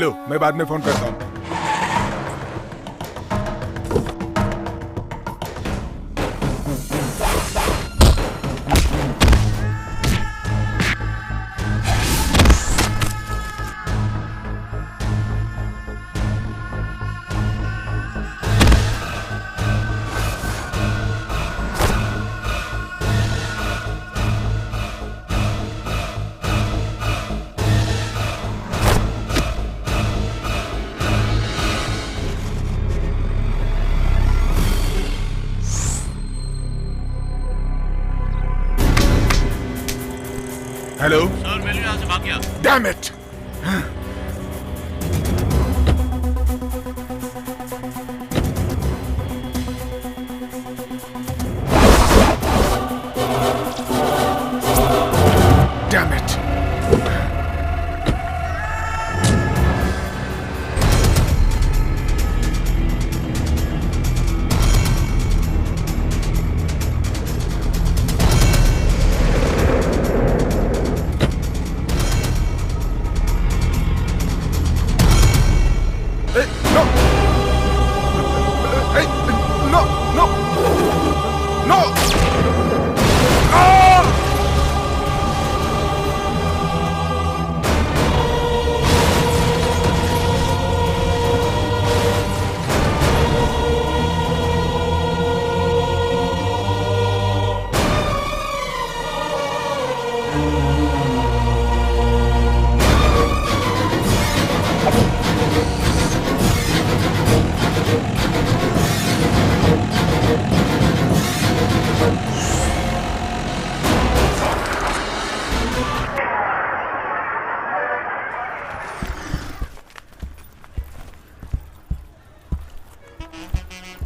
लो, मैं बाद में फोन करता हूँ। हेलो सर, मैं यहाँ से भाग गया। Damn it! Damn it!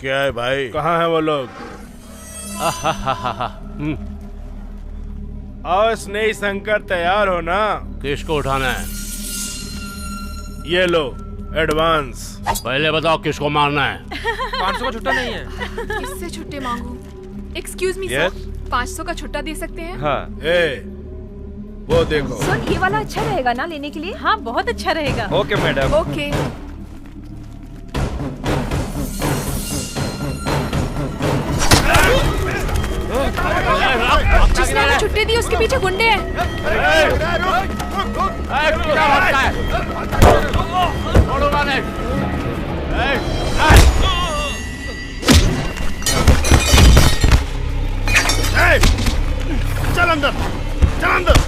क्या है भाई? कहाँ है वो लोग? और स्नेही शंकर तैयार हो ना? किसको उठाना है? ये लो एडवांस। पहले बताओ किसको मारना है? 500 का छुट्टा नहीं है। किससे छुट्टे मांगू? Excuse me Yes? सर, 500 का छुट्टा दे सकते हैं? हाँ। वो देखो। सर ये वाला अच्छा रहेगा ना लेने के लिए? हाँ बहुत अच्छा रहेगा। Okay madam. ओके। जिसने हमें छुट्टी दी उसके पीछे गुंडे हैं। चल अंदर, चल अंदर।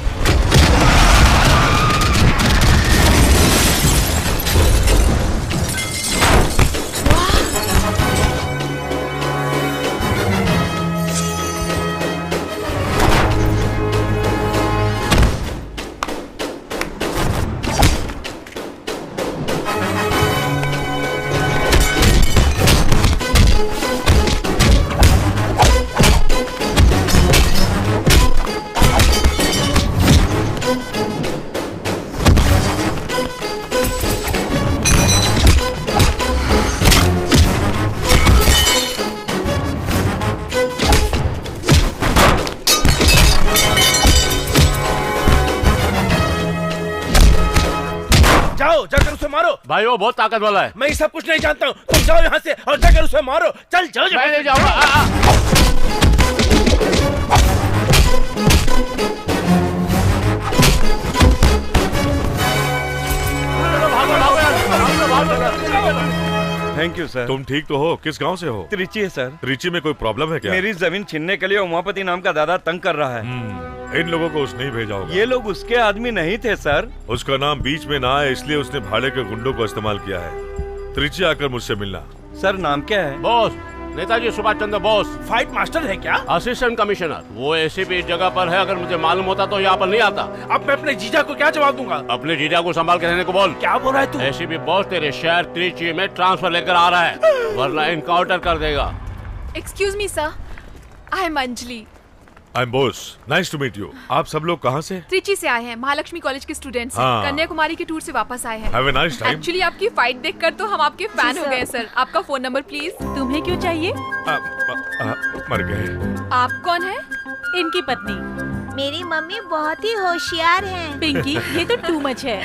जाकर उसे मारो। भाई वो बहुत ताकत वाला है। मैं ये सब कुछ नहीं जानता हूँ। तुम जाओ यहाँ से और जाकर उसे मारो। चल जाओ। मैं नहीं जाऊंगा। Thank you sir. तुम ठीक तो हो? किस गांव से हो? त्रिची है सर। त्रिची में कोई प्रॉब्लम है क्या? मेरी जमीन छीनने के लिए उमापति नाम का दादा तंग कर रहा है। इन लोगों को उसने ही भेजा होगा। ये लोग उसके आदमी नहीं थे सर। उसका नाम बीच में ना आए इसलिए उसने भाड़े के गुंडों को इस्तेमाल किया है। त्रिची आकर मुझसे मिलना। सर नाम क्या है? Boss, Netaji Subhash Chandra Bose. Fight master है क्या? Assistant commissioner. वो एसीपी इस जगह पर है, अगर मुझे मालूम होता तो यहाँ पर नहीं आता। अब मैं अपने जीजा को क्या जवाब दूंगा? अपने जीजा को संभाल के रहने को बोल। क्या बोल रहा है तू? एसीपी बॉस तेरे शहर त्रिची में ट्रांसफर लेकर आ रहा है, वरना इनकाउंटर कर देगा। Excuse me sir, I am Anjali. I am Bose, nice to meet you. आप सब लोग कहाँ से? त्रिची से आए हैं, महालक्ष्मी कॉलेज के स्टूडेंट्स हैं। हाँ। कन्याकुमारी की टूर से वापस आए हैं। Have a nice time. Actually आपकी फाइट देखकर तो हम आपके फैन हो गए सर। आपका फोन नंबर प्लीज। तुम्हें क्यों चाहिए? मर गए। आप कौन है? इनकी पत्नी। मेरी मम्मी बहुत ही होशियार हैं। पिंकी, ये तो टू मच है।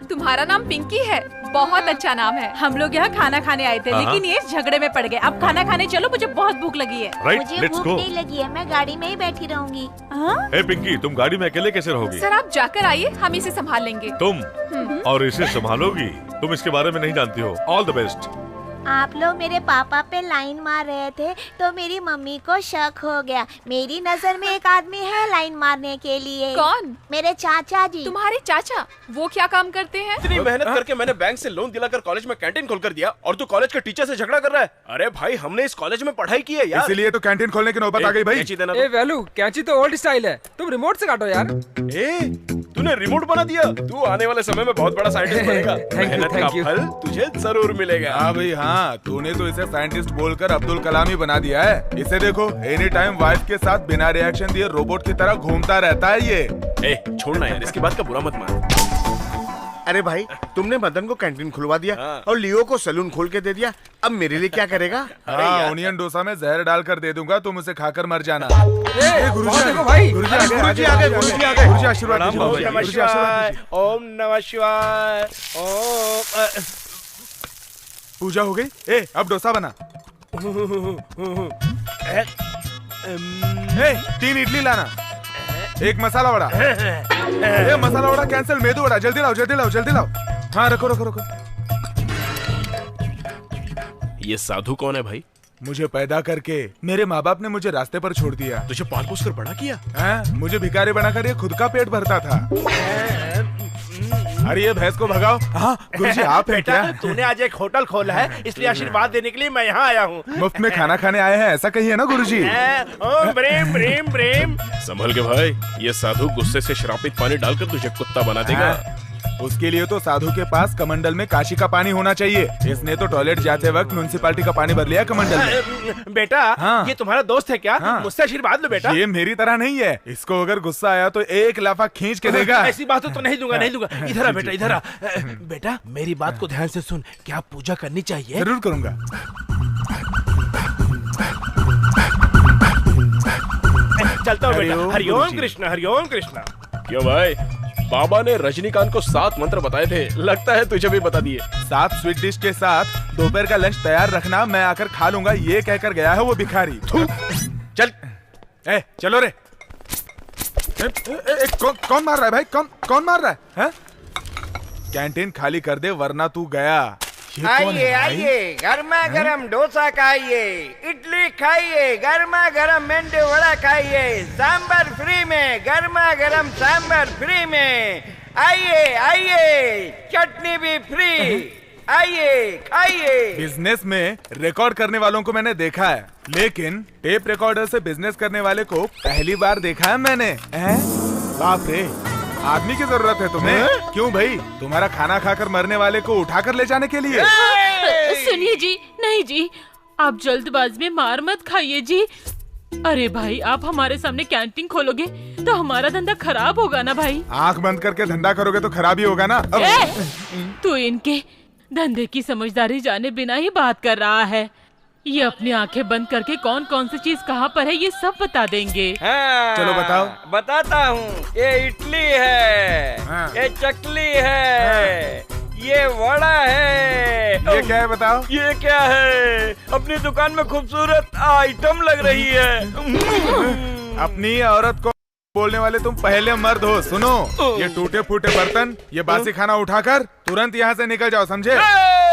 तुम्हारा नाम पिंकी है? बहुत अच्छा नाम है। हम लोग यहाँ खाना खाने आए थे, हाँ। लेकिन ये झगड़े में पड़ गए। अब खाना खाने चलो, मुझे बहुत भूख लगी है। राइट, मुझे लेट्स भूख गो। नहीं लगी है, मैं गाड़ी में ही बैठी रहूंगी। हाँ? ए पिंकी, तुम गाड़ी में अकेले कैसे रहोगी? सर आप जाकर आइए, हम इसे संभाल लेंगे। तुम और इसे संभालोगी? तुम इसके बारे में नहीं जानती हो। All the best. आप लोग मेरे पापा पे लाइन मार रहे थे तो मेरी मम्मी को शक हो गया। मेरी नजर में एक आदमी है लाइन मारने के लिए। कौन? मेरे चाचा जी। तुम्हारे चाचा? वो क्या काम करते हैं? इतनी मेहनत करके मैंने बैंक से लोन दिलाकर कॉलेज में कैंटीन खोलकर दिया और तू कॉलेज के टीचर से झगड़ा कर रहा है। अरे भाई, हमने इस कॉलेज में पढ़ाई की है यार। इसीलिए तो कैंटीन खोलने की नौबत आ गई भाई। कैंची देना ए वैल्यू, कैंची तो ओल्ड स्टाइल है, तुम रिमोट से काटो यार। तूने रिमोट बना दिया। तू आने वाले समय में बहुत बड़ा साइंटिस्ट बनेगा। Thank you, मेहनत का thank you. फल तुझे जरूर मिलेगा। हाँ भाई हाँ, तूने तो इसे साइंटिस्ट बोलकर अब्दुल कलाम ही बना दिया है। इसे देखो, एनी टाइम वाइफ के साथ बिना रिएक्शन दिए रोबोट की तरह घूमता रहता है ये। छोड़ना यार, इसकी बात का बुरा मत मान। अरे भाई, तुमने मदन को कैंटीन खुलवा दिया हाँ। और लियो को सलून खोल के दे दिया। अब मेरे लिए क्या करेगा? हाँ, ओनियन डोसा में जहर डालकर दे दूंगा, तुम उसे खाकर मर जाना। ए, गुरुजी देखो भाई। गुरुजी अरे गुरुजी आ गए, गुरुजी आ गए। गुरुजी आशीर्वाद ओम दीजिए, नमः गुरुजी आशीर्वाद शिवाय, दीजिए। ओम नमः शिवाय, ओम। पूजा हो गई। ए अब डोसा बना। ए 3 इडली लाना, 1 मसाला वड़ा। ए मसाला वड़ा कैंसिल, मेदू वड़ा। जल्दी लाओ जल्दी लाओ जल्दी लाओ। हाँ रखो रखो रखो। ये साधु कौन है भाई? मुझे पैदा करके मेरे माँ बाप ने मुझे रास्ते पर छोड़ दिया। तुझे पाल पोस कर बड़ा किया। मुझे भिखारी बनाकर ये खुद का पेट भरता था। अरे ये भैंस को भगाओ। हाँ गुरुजी आप हैं क्या? तूने आज एक होटल खोला है, इसलिए आशीर्वाद देने के लिए मैं यहाँ आया हूँ। मुफ्त में खाना खाने आए हैं ऐसा कहिए ना गुरुजी। ओम ब्रीम ब्रीम ब्रीम। संभल के भाई, ये साधु गुस्से से श्रापित पानी डालकर तुझे कुत्ता बना देगा। उसके लिए तो साधु के पास कमंडल में काशी का पानी होना चाहिए। इसने तो टॉयलेट जाते वक्त म्युनिसिपालिटी का पानी भर लिया कमंडल में। बेटा हाँ। ये तुम्हारा दोस्त है क्या? हाँ। मुझसे आशीर्वाद लो बेटा। ये मेरी तरह नहीं है, इसको अगर गुस्सा आया तो 1 लाफा खींच के देगा। ऐसी बात तो नहीं दूंगा, नहीं दूंगा। इधर आ बेटा, इधर आ। बेटा मेरी बात को ध्यान से सुन। क्या पूजा करनी चाहिए? जरूर करूंगा। चलता हूँ बेटा। हरिओम हरिओम गुरुजी। कृष्ण, हरिओम कृष्ण। क्यों भाई, बाबा ने रजनीकांत को 7 मंत्र बताए थे, लगता है तुझे भी बता दिए। 7 स्वीट डिश के साथ दोपहर का लंच तैयार रखना, मैं आकर खा लूंगा, ये कहकर गया है वो भिखारी। चल। ए चलो रे। कौन मार रहा है भाई? कौन मार रहा है? हैं? कैंटीन खाली कर दे वरना तू गया। ये कौन है आइए भाई? आइए, गर्मा गर्म डोसा खाइए, इडली खाइए, गर्मा गर्म मेंदू वड़ा खाइए, सांबर फ्री में, गर्मा गर्म सांबर फ्री में। आइए आइए, चटनी भी फ्री। आइए खाइए। बिजनेस में रिकॉर्ड करने वालों को मैंने देखा है, लेकिन टेप रिकॉर्डर से बिजनेस करने वाले को पहली बार देखा है मैंने। बाप रे, आदमी की जरूरत है तुम्हें? क्यों भाई, तुम्हारा खाना खाकर मरने वाले को उठाकर ले जाने के लिए? सुनिए जी, नहीं जी, आप जल्दबाजी में मार मत खाइए जी। अरे भाई, आप हमारे सामने कैंटीन खोलोगे तो हमारा धंधा खराब होगा ना भाई। आंख बंद करके धंधा करोगे तो खराब ही होगा ना। तू इनके धंधे की समझदारी जाने बिना ही बात कर रहा है। ये अपनी आंखें बंद करके कौन कौन सी चीज कहाँ पर है ये सब बता देंगे। हाँ, चलो बताओ। बताता हूँ। ये इडली है, हाँ। ये चकली है, ये वड़ा है। ये क्या है बताओ? ये क्या है? अपनी दुकान में खूबसूरत आइटम लग रही है। अपनी औरत को बोलने वाले तुम पहले मर्द हो। सुनो, ये टूटे फूटे बर्तन, ये बासी खाना उठाकर तुरंत यहाँ से निकल जाओ, समझे?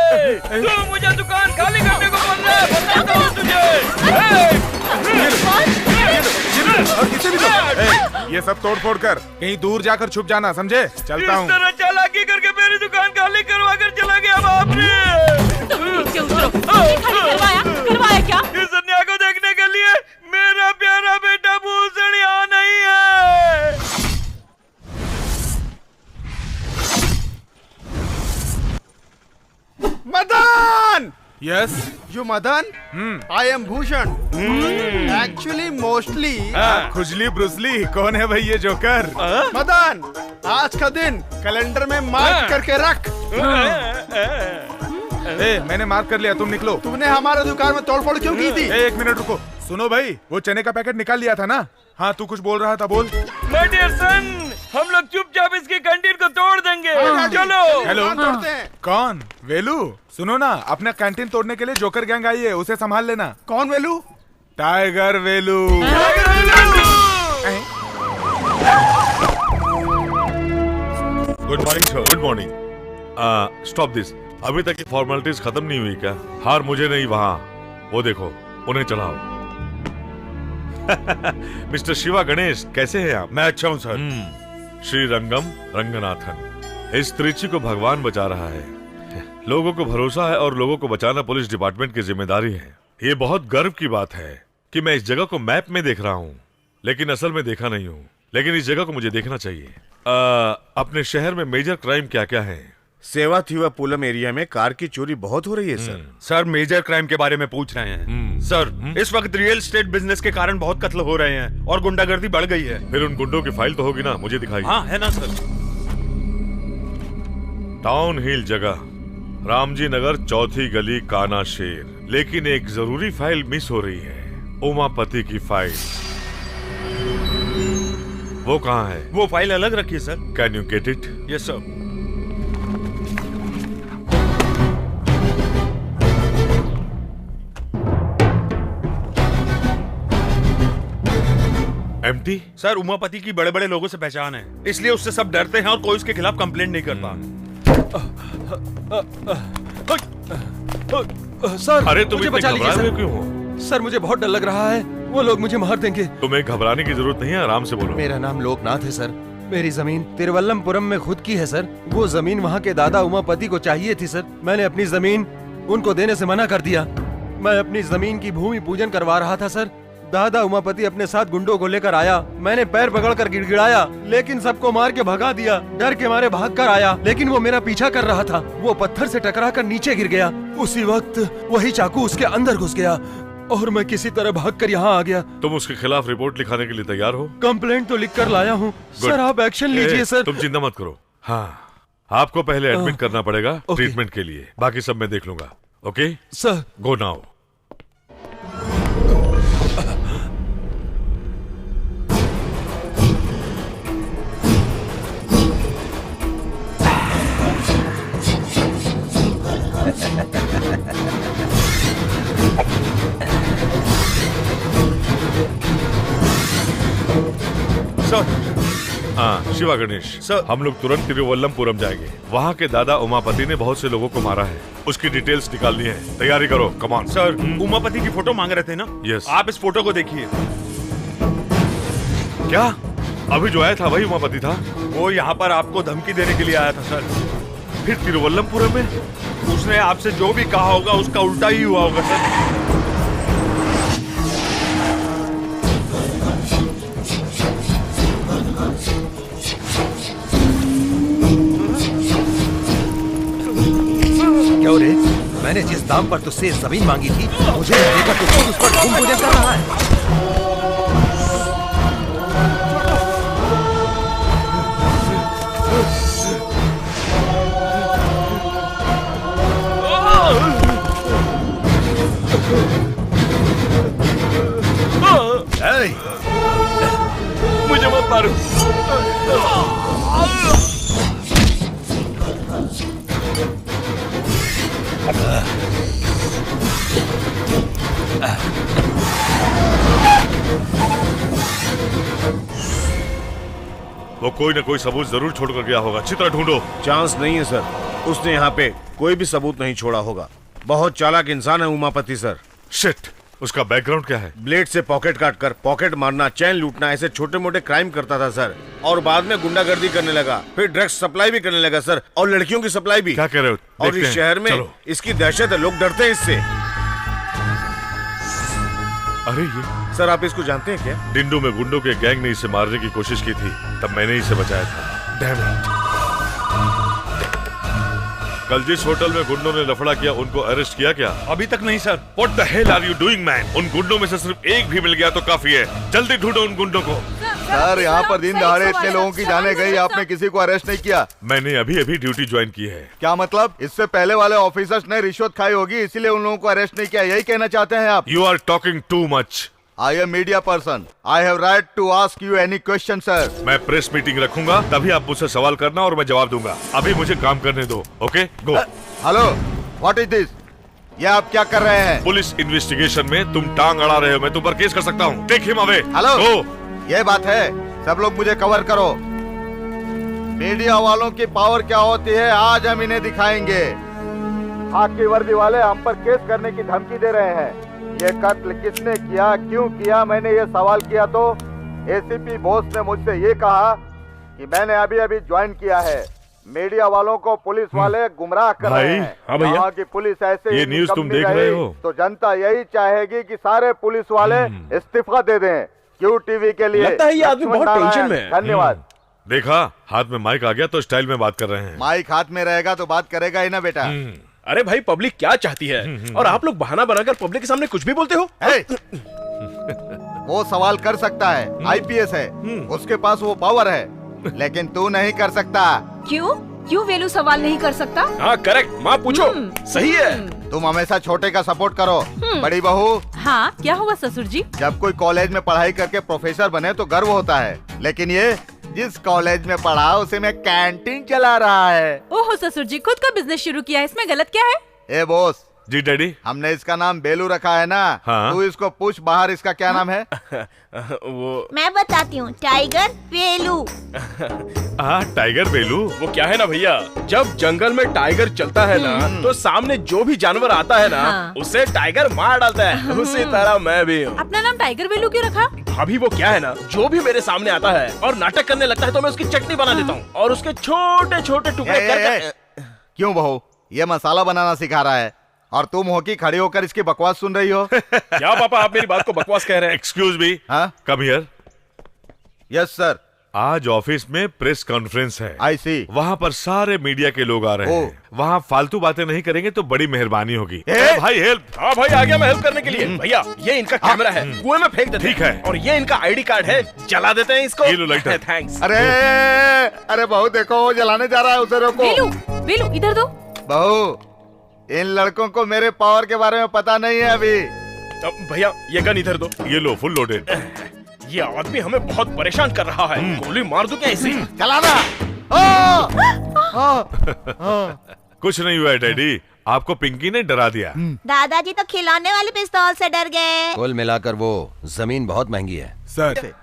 तू मुझे दुकान खाली करने को बोल रहा है, बताता हूँ तुझे। और इसे भी दो। ये सब तोड़ फोड़ कर कहीं दूर जाकर छुप जाना, समझे? चलता इस हूँ। तरह चालाकी करके मेरी दुकान खाली करवा कर चला गया बाप रे। नीचे उतरो। खाली करवाया क्या? इस अन्याय को देखने के लिए मेरा प्यारा बेटा भूषण यहाँ नहीं है। Madan! Yes. You Madan? I am Bhushan. Actually, mostly। खुजली ब्रुसली कौन है भाई ये जोकर? मदन, आज का दिन कैलेंडर में मार्क करके रख। ए, मैंने मार्क कर लिया, तुम निकलो। तूने हमारे दुकान में तोड़फोड़ क्यों की थी? 1 मिनट रुको। सुनो भाई, वो चने का पैकेट निकाल लिया था ना? हाँ तू कुछ बोल रहा था, बोल। My dear son, हम लोग चुपचाप इसकी कैंटीन को तोड़ देंगे। चलो। हेलो, कौन? वेलू, सुनो ना, अपना कैंटीन तोड़ने के लिए जोकर गैंग आई है, उसे संभाल लेना। कौन Velu? Tiger Velu. Good morning sir. Good morning. Stop this. अभी तक की फॉर्मेलिटीज खत्म नहीं हुई क्या? हार मुझे नहीं, वहाँ वो देखो, उन्हें चढ़ाओ। मिस्टर शिवा गणेश, कैसे हैं आप? मैं अच्छा हूँ सर। श्री रंगम रंगनाथन इस त्रिची को भगवान बचा रहा है। लोगों को भरोसा है और लोगों को बचाना पुलिस डिपार्टमेंट की जिम्मेदारी है। ये बहुत गर्व की बात है कि मैं इस जगह को मैप में देख रहा हूँ, लेकिन असल में देखा नहीं हूँ। लेकिन इस जगह को मुझे देखना चाहिए। अपने शहर में मेजर क्राइम क्या क्या है? सेवा थीवा पुलम एरिया में कार की चोरी बहुत हो रही है सर। सर मेजर क्राइम के बारे में पूछ रहे हैं। सर इस वक्त रियल एस्टेट बिजनेस के कारण बहुत कत्ल हो रहे हैं और गुंडागर्दी बढ़ गई है। फिर उन गुंडों की फाइल तो होगी ना, मुझे दिखाइए। हाँ है ना सर। टाउन हिल जगह, रामजी नगर, चौथी गली, काना शेर। लेकिन एक जरूरी फाइल मिस हो रही है, उमापति की फाइल। वो कहाँ है? वो फाइल अलग रखिए sir. Can you get it? Yes sir. Empty? Sir Umapati की बड़े बड़े लोगों से पहचान है, इसलिए उससे सब डरते हैं और कोई उसके खिलाफ कंप्लेंट नहीं करता। सर अरे तुम मुझे इतने बचा लीजिए घबराए हुए सर। क्यों हो? सर मुझे बहुत डर लग रहा है, वो लोग मुझे मार देंगे। तुम्हें घबराने की जरूरत नहीं है, आराम से बोलो। मेरा नाम लोकनाथ है सर। मेरी जमीन तिरुवल्लमपुरम में खुद की है सर। वो जमीन वहाँ के दादा उमापति को चाहिए थी सर। मैंने अपनी जमीन उनको देने से मना कर दिया। मैं अपनी जमीन की भूमि पूजन करवा रहा था सर। दादा उमापति अपने साथ गुंडों को लेकर आया। मैंने पैर पकड़कर गिड़गिड़ाया, लेकिन सबको मार के भगा दिया। डर के मारे भाग कर आया, लेकिन वो मेरा पीछा कर रहा था। वो पत्थर से टकराकर नीचे गिर गया। उसी वक्त वही चाकू उसके अंदर घुस गया और मैं किसी तरह भागकर यहाँ आ गया। तुम उसके खिलाफ रिपोर्ट लिखाने के लिए तैयार हो? कंप्लेंट तो लिख कर लाया हूँ सर, आप एक्शन लीजिए सर। तुम चिंता मत करो। हाँ, आपको पहले एडमिट करना पड़ेगा ट्रीटमेंट के लिए, बाकी सब मैं देख लूंगा। Okay sir. Go now. हाँ शिवा गणेश सर, हम लोग तुरंत तिरुवल्लमपुरम जाएंगे। वहाँ के दादा उमापति ने बहुत से लोगों को मारा है, उसकी डिटेल्स निकालनी है। तैयारी करो, कम ऑन। सर उमापति की फोटो मांग रहे थे ना? यस। आप इस फोटो को देखिए। क्या अभी जो आया था वही उमापति था? वो यहाँ पर आपको धमकी देने के लिए आया था सर। फिर तिरुवल्लमपुरम में उसने आपसे जो भी कहा होगा उसका उल्टा ही हुआ होगा सर। क्यों रे? मैंने जिस दाम पर तुझसे जमीन मांगी थी, मुझे देकर तू खुद उस पर घूम पूजन कर रहा है। मुझे मत मारो। वो कोई न कोई सबूत जरूर छोड़कर गया होगा। अच्छी तरह ढूंढो। चांस नहीं है सर, उसने यहाँ पे कोई भी सबूत नहीं छोड़ा होगा। बहुत चालाक इंसान है उमापति सर। शिट, उसका बैकग्राउंड क्या है? ब्लेड से पॉकेट काटकर पॉकेट मारना, चैन लूटना, ऐसे छोटे मोटे क्राइम करता था सर। और बाद में गुंडागर्दी करने लगा, फिर ड्रग्स सप्लाई भी करने लगा सर, और लड़कियों की सप्लाई भी। क्या कह रहे हो? और इस शहर में इसकी दहशत है, लोग डरते हैं इससे। अरे ये सर आप इसको जानते हैं क्या? डिंडू में गुंडों के गैंग ने इसे मारने की कोशिश की थी, तब मैंने इसे बचाया था। Damn it. कल जिस होटल में गुंडों ने लफड़ा किया, उनको अरेस्ट किया क्या? अभी तक नहीं sir. What the hell are you doing, man? उन गुंडों में से सिर्फ एक भी मिल गया तो काफी है। जल्दी ढूंढो उन गुंडों को। सर यहाँ पर दिन दहाड़े इतने लोगों की जाने गई, आपने किसी को अरेस्ट नहीं किया? मैंने अभी अभी ड्यूटी ज्वाइन की है। क्या मतलब? इससे पहले वाले ऑफिसर्स ने रिश्वत खाई होगी, इसीलिए उन लोगों को अरेस्ट नहीं किया, यही कहना चाहते हैं आप? You are talking too much. I am media person. I have right to ask you any question sir. मैं प्रेस मीटिंग रखूंगा, तभी आप मुझसे सवाल करना और मैं जवाब दूंगा। अभी मुझे काम करने दो। Okay go. Hello, what is this? ये आप क्या कर रहे हैं? पुलिस इन्वेस्टिगेशन में तुम टांग अड़ा रहे हो, मैं तुम पर केस कर सकता हूँ। Take him away. Hello, go. ये बात है, सब लोग मुझे कवर करो। मीडिया वालों की पावर क्या होती है आज हम इन्हें दिखाएंगे। खाकी वर्दी वाले हम पर केस करने की धमकी दे रहे हैं। ये कत्ल किसने किया, क्यों किया, मैंने ये सवाल किया तो एसीपी बोस ने मुझसे ये कहा कि मैंने अभी अभी ज्वाइन किया है। मीडिया वालों को पुलिस वाले गुमराह कर रहे हैं। हाँ भैया, कहा कि पुलिस ऐसे ये न्यूज़ तुम देख रहे हो तो जनता यही चाहेगी कि सारे पुलिस वाले इस्तीफा दे दें। क्यू टीवी के लिए लगता है ये आदमी बहुत टेंशन में है। धन्यवाद। देखा, हाथ में माइक आ गया तो स्टाइल में बात कर रहे हैं। माइक हाथ में रहेगा तो बात करेगा ही ना बेटा। अरे भाई, पब्लिक क्या चाहती है और आप लोग बहाना बनाकर पब्लिक के सामने कुछ भी बोलते हो। वो सवाल कर सकता है, आईपीएस है, उसके पास वो पावर है, लेकिन तू नहीं कर सकता। क्यों वेलू सवाल नहीं कर सकता? हाँ करेक्ट, माँ पूछो। सही है। तुम हमेशा छोटे का सपोर्ट करो। बड़ी बहू। हाँ, क्या हुआ ससुर जी? जब कोई कॉलेज में पढ़ाई करके प्रोफेसर बने तो गर्व होता है, लेकिन ये जिस कॉलेज में पढ़ा उसे में कैंटीन चला रहा है। ओहो ससुर जी, खुद का बिजनेस शुरू किया है, इसमें गलत क्या है? ए बॉस। जी डैडी। हमने इसका नाम बेलू रखा है ना। हाँ? तू इसको पूछ बाहर इसका क्या नाम है। वो मैं बताती हूँ, टाइगर बेलू। टाइगर बेलू। वो क्या है ना भैया, जब जंगल में टाइगर चलता है ना तो सामने जो भी जानवर आता है ना उसे टाइगर मार डालता है। उसी तरह मैं भी हूँ। अपना नाम टाइगर बेलू क्यों रखा? अभी वो क्या है ना, जो भी मेरे सामने आता है और नाटक करने लगता है तो मैं उसकी चटनी बना देता हूँ और उसके छोटे छोटे टुकड़े कर। क्यों बहू, ये मसाला बनाना सिखा रहा है और तुम हो कि खड़ी होकर इसकी बकवास सुन रही हो। क्या पापा, आप मेरी बात को बकवास कह रहे हैं? Excuse me, come here. Yes sir. आज ऑफिस में प्रेस कॉन्फ्रेंस है। आई सी। वहाँ पर सारे मीडिया के लोग आ रहे हैं। वहाँ फालतू बातें नहीं करेंगे तो बड़ी मेहरबानी होगी। भाई हेल्प। हाँ भाई, आ गया मैं हेल्प करने के लिए। भैया, ये इनका कैमरा है, कुएं में फेंक देते हैं। ठीक है। और ये इनका आईडी कार्ड है, जला देते हैं इसको। ये लो लाइटर। थैंक्स। अरे बहू देखो, वो जलाने जा रहा है, उसे रोको। बेलू इधर दो। बहू, इन लड़कों को मेरे पावर के बारे में पता नहीं है अभी। भैया, ये गन इधर दो। ये लो, फुल लोडेड। ये आदमी हमें बहुत परेशान कर रहा है। गोली मार दूं क्या इसे? चलाना। कुछ नहीं हुआ है डैडी, आपको पिंकी ने डरा दिया। दादाजी तो खिलौने वाले पिस्तौल से डर गए। कुल मिलाकर वो जमीन बहुत महंगी है। सर।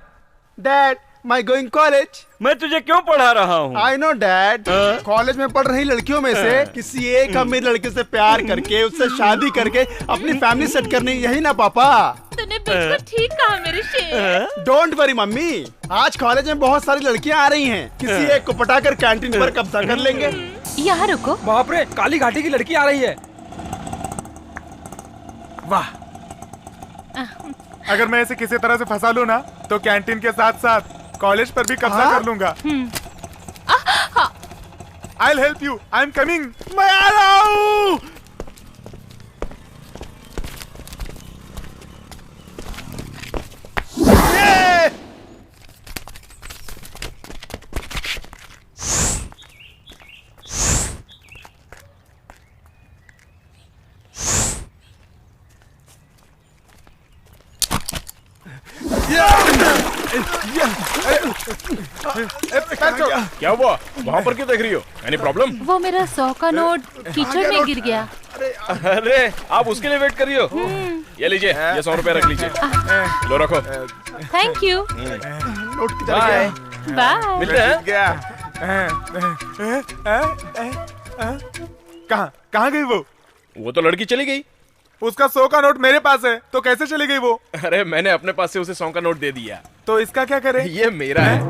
डैड, माई गोइंग कॉलेज। मैं तुझे क्यों पढ़ा रहा हूँ? I know dad. कॉलेज में पढ़ रही लड़कियों में से किसी एक अमीर लड़के से प्यार करके उससे शादी करके अपनी फैमिली सेट करनी, यही ना पापा? तूने बिल्कुल ठीक कहा मेरे शेर। डोंट वरी मम्मी, आज कॉलेज में बहुत सारी लड़कियाँ आ रही हैं। किसी एक को पटाकर कैंटीन पर कब्जा कर लेंगे। यहाँ रुको। बाप रे, काली घाटी की लड़की आ रही है। वाह, अगर मैं इसे किसी तरह से फंसा लूं ना तो कैंटीन के साथ साथ कॉलेज पर भी कब्जा कर लूंगा। I'll help you. I'm coming. मैं आ रहा हूँ। क्या हुआ? वहाँ पर क्यों देख रही हो? Any problem? वो मेरा 100 का नोट कीचड़ में गिर गया। अरे, आप उसके लिए वेट कर रही हो? ये लीजिए, ये 100 रुपए रख लीजिए। लो रखो। Thank you. नोट किधर गया? बाय। मिलते हैं। कहाँ गई वो? वो तो लड़की चली गई। उसका 100 का नोट मेरे पास है, तो कैसे चली गई वो? अरे, मैंने अपने पास से उसे 100 का नोट दे दिया। तो इसका क्या करे? ये मेरा है।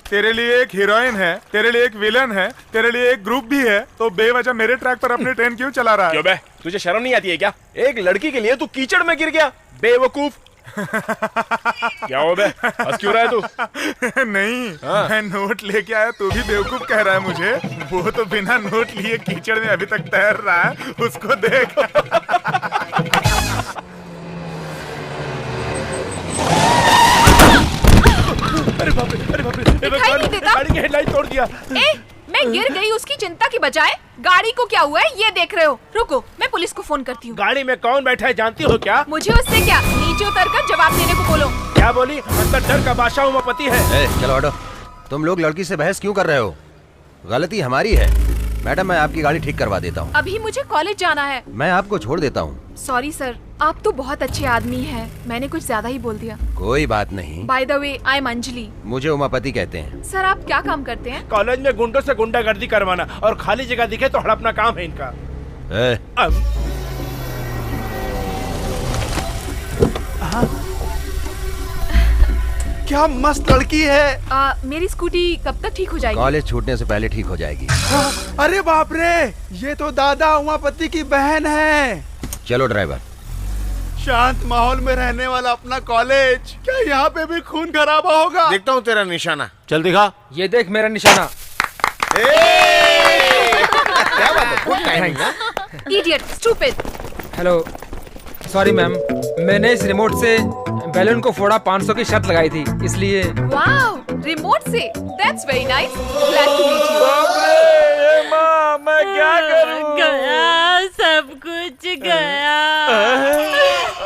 तेरे लिए एक हीरोइन है, तेरे लिए एक विलन है, तेरे लिए एक ग्रुप भी है, तो बेवजह मेरे ट्रैक पर अपनी ट्रेन क्यों चला रहा है? क्यों बे, तुझे शर्म नहीं आती है क्या? एक लड़की के लिए तू कीचड़ में गिर गया, बेवकूफ। क्या हो बे, हंस क्यों रहा है तू? नहीं, मैं नोट लेके आया, तू भी बेवकूफ कह रहा है मुझे? वो तो बिना नोट लिए कीचड़ में अभी तक तैर रहा है, उसको देख। अरे बाप रे, अरे बाप रे, दिखाई नहीं देता? गाड़ी की हेडलाइट तोड़ दिया। मैं गिर गई उसकी चिंता की बजाय गाड़ी को क्या हुआ है ये देख रहे हो? रुको, मैं पुलिस को फोन करती हूँ। गाड़ी में कौन बैठा है जानती हो क्या? मुझे उससे क्या, नीचे उतर कर जवाब देने को बोलो। क्या बोली? अंदर डर का बादशाह उमापति है। चलो हटो। तुम लोग लड़की से बहस क्यों कर रहे हो? गलती हमारी है। मैडम, मैं आपकी गाड़ी ठीक करवा देता हूँ। अभी मुझे कॉलेज जाना है। मैं आपको छोड़ देता हूँ। सॉरी सर, आप तो बहुत अच्छे आदमी हैं। मैंने कुछ ज्यादा ही बोल दिया। कोई बात नहीं। By the way, I am Anjali. मुझे उमापति कहते हैं। सर, आप क्या काम करते हैं? कॉलेज में गुंडों से गुंडागर्दी करवाना और खाली जगह दिखे तो हड़पना काम है इनका। क्या मस्त लड़की है। मेरी स्कूटी कब तक ठीक हो जाएगी? कॉलेज छूटने से पहले ठीक हो जाएगी। अरे बाप रे, ये तो दादा उमापति की बहन है। चलो ड्राइवर। शांत माहौल में रहने वाला अपना कॉलेज, क्या यहाँ पे भी खून खराबा होगा? देखता हूँ तेरा निशाना। चल दिखा। ये देख मेरा निशाना। क्या बात है? गुड टाइमिंग है। Idiot, stupid. Hello, sorry ma'am, मैंने इस रिमोट से बैलून को फोड़ा 500 की शर्त लगाई थी, इसलिए। वाओ, रिमोट से? That's very nice. Glad to meet you. माँ, मैं क्या करूँ? गया, सब कुछ गया।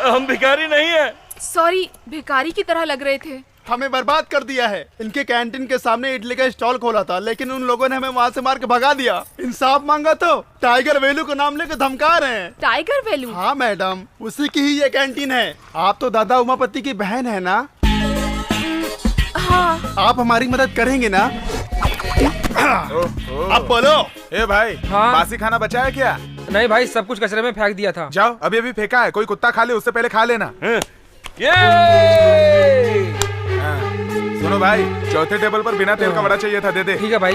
हम भिखारी नहीं है। सॉरी, भिखारी की तरह लग रहे थे। हमें बर्बाद कर दिया है। इनके कैंटीन के सामने इडली का स्टॉल खोला था, लेकिन उन लोगों ने हमें वहाँ से मार के भगा दिया। इंसाफ मांगा तो टाइगर वेलू को नाम लेकर धमका रहे हैं। टाइगर वेलू? हाँ मैडम, उसी की ही ये कैंटीन है। आप तो दादा उमापति की बहन है ना? हाँ। आप हमारी मदद करेंगे ना? अब बोलो। ए भाई, हाँ? बासी खाना बचा है क्या? नहीं भाई, सब कुछ कचरे में फेंक दिया था। जाओ, अभी अभी फेंका है। कोई कुत्ता खा ले, उससे पहले खा लेना। सुनो भाई, चौथे टेबल पर बिना तेल का वड़ा चाहिए था, दे दे। ठीक है भाई।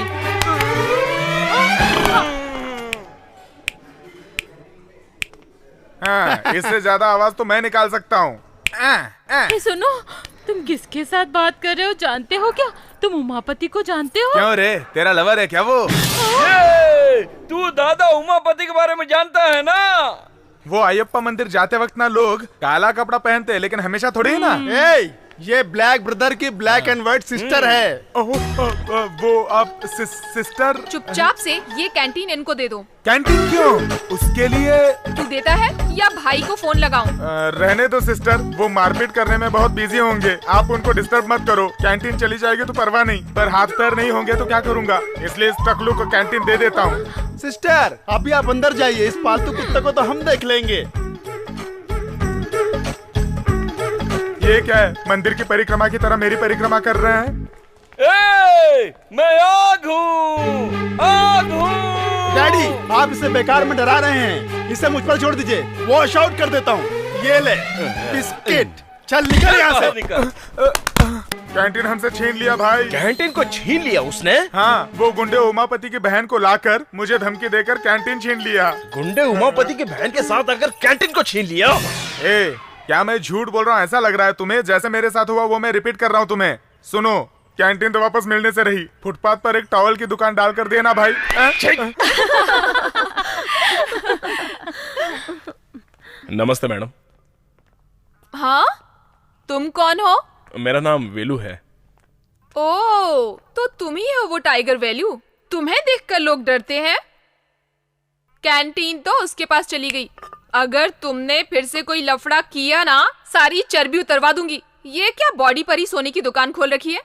हाँ, इससे ज्यादा आवाज तो मैं निकाल सकता हूँ। सुनो, तुम किसके साथ बात कर रहे हो जानते हो क्या? तुम उमापति को जानते हो? क्यों रे, तेरा लवर है क्या वो? तू दादा उमापति के बारे में जानता है ना? वो अयप्पा मंदिर जाते वक्त ना लोग काला कपड़ा पहनते हैं, लेकिन हमेशा थोड़ी है ना। ये ब्लैक ब्रदर की ब्लैक एंड व्हाइट सिस्टर है। वो आप सिस्टर? चुपचाप से ये कैंटीन इनको दे दो। कैंटीन क्यों? उसके लिए तू देता है या भाई को फोन लगाऊं? रहने दो सिस्टर, वो मारपीट करने में बहुत बिजी होंगे। आप उनको डिस्टर्ब मत करो। कैंटीन चली जाएगी तो परवाह नहीं, पर हाथ पैर नहीं होंगे तो क्या करूँगा, इसलिए इस टकलू को कैंटीन दे देता हूँ। सिस्टर, अभी आप अंदर जाइए, इस पालतू कुत्ते को तो हम देख लेंगे। ये क्या है? मंदिर की परिक्रमा की तरह मेरी परिक्रमा कर रहे हैं। मैं आग हूँ, आग हूँ। डैडी, आप इसे बेकार में डरा रहे हैं। इसे मुझ पर छोड़ दीजिए, वॉश आउट कर देता हूँ। ये ले बिस्किट। चल निकल यहाँ से। कैंटीन हमसे छीन लिया भाई। कैंटीन को छीन लिया उसने? हाँ, वो गुंडे उमापति की बहन को लाकर मुझे धमकी देकर कैंटीन छीन लिया। गुंडे उमापति की बहन के साथ आकर कैंटीन को छीन लिया? क्या मैं झूठ बोल रहा हूँ? ऐसा लग रहा है तुम्हें? जैसे मेरे साथ हुआ वो मैं रिपीट कर रहा हूँ तुम्हें। सुनो, कैंटीन तो वापस मिलने से रही, फुटपाथ पर एक टॉवल की दुकान डाल कर देना भाई। नमस्ते मैडम। हाँ, तुम कौन हो? मेरा नाम वेलू है। ओह, तो तुम ही हो वो टाइगर वेलू। तुम्हें देखकर लोग डरते हैं। कैंटीन तो उसके पास चली गई। अगर तुमने फिर से कोई लफड़ा किया ना, सारी चर्बी उतरवा दूंगी। ये क्या बॉडी पर ही सोने की दुकान खोल रखी है?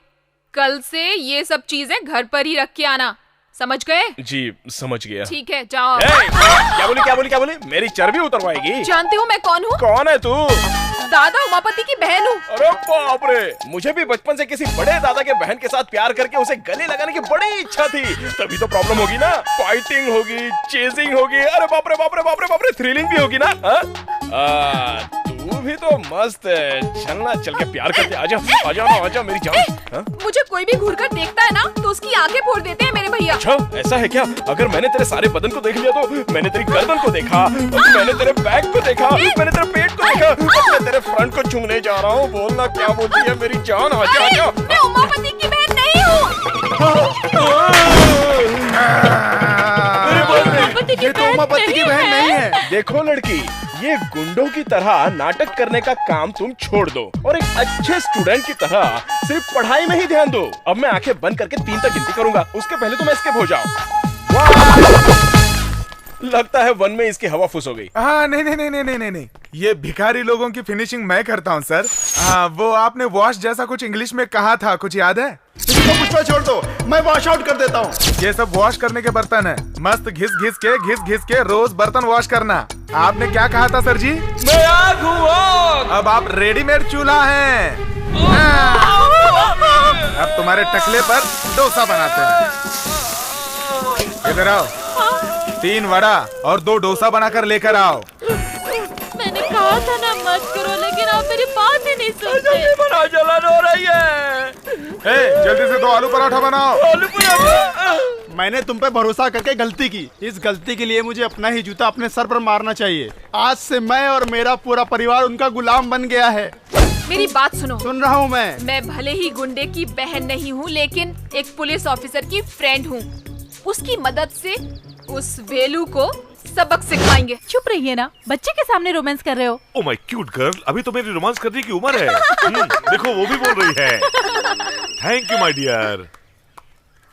कल से ये सब चीजें घर पर ही रख के आना, समझ गए? जी समझ गया। ठीक है, जाओ। क्या बोली? मेरी चर्बी उतरवाएगी? जानते हो मैं कौन हूँ? कौन है तू? दादा उमापति की बहन हूँ। अरे बाप रे, मुझे भी बचपन से किसी बड़े दादा के बहन के साथ प्यार करके उसे गले लगाने की बड़ी इच्छा थी। तभी तो प्रॉब्लम होगी ना, फाइटिंग होगी, चेजिंग होगी। अरे बाप रे, थ्रिलिंग भी होगी ना। तू भी तो मस्त है। चलना, चल के प्यार करते। आजा मेरी जान। मुझे कोई भी घूर कर देखता है ना तो उसकी आंखें फोड़ देते हैं मेरे भैया। अच्छा, ऐसा है क्या? अगर मैंने तेरे सारे बदन को देख लिया तो मैंने तेरी गर्दन को देखा, मैंने तेरे बैक को देखा, मैंने तेरे पेट को देखा, मैं तेरे फ्रंट को चूमने जा रहा हूँ। बोलना क्या बोलती है मेरी जान? आजा। मैं उमापति की बहन नहीं हूँ। ये तो उमापति की बहन नहीं है। देखो लड़की, ये गुंडों की तरह नाटक करने का काम तुम छोड़ दो और एक अच्छे स्टूडेंट की तरह सिर्फ पढ़ाई में ही ध्यान दो। अब मैं आंखें बंद करके 3 तक गिनती करूंगा, उसके पहले तुम एस्केप हो जाओ। 1 लगता है वन में इसकी हवा फुस हो गई। हाँ नहीं नहीं नहीं नहीं नहीं नहीं, ये भिखारी लोगों की फिनिशिंग मैं करता हूँ सर। हाँ वो आपने वॉश जैसा कुछ इंग्लिश में कहा था, कुछ याद है? इसको मुझ पर छोड़ दो, मैं वॉश आउट कर देता हूँ। ये सब वॉश करने के बर्तन है, मस्त घिस घिस के रोज बर्तन वॉश करना। आपने क्या कहा था सर जी? मैं आग हूँ आग। अब आप रेडीमेड चूल्हा हैं। अब तुम्हारे टकले पर डोसा बनाते हैं। इधर आओ, 3 वड़ा और 2 डोसा बनाकर लेकर आओ। मैंने कहा था ना मत करो, लेकिन आप मेरी बात ही नहीं सुनते। बड़ा जलन हो रही है। जल्दी से 2 आलू पराठा बनाओ। आलू पराठा। मैंने तुम पे भरोसा करके गलती की, इस गलती के लिए मुझे अपना ही जूता अपने सर पर मारना चाहिए। आज से मैं और मेरा पूरा परिवार उनका गुलाम बन गया है। मेरी बात सुनो। सुन रहा हूँ मैं भले ही गुंडे की बहन नहीं हूँ, लेकिन एक पुलिस ऑफिसर की फ्रेंड हूँ। उसकी मदद से उस वेलू को सबक सिखाएंगे। चुप रहिए ना, बच्चे के सामने रोमांस कर रहे हो। ओह माय क्यूट गर्ल, अभी तो मेरी रोमांस करने की उम्र है। देखो वो भी बोल रही है। Thank you my dear.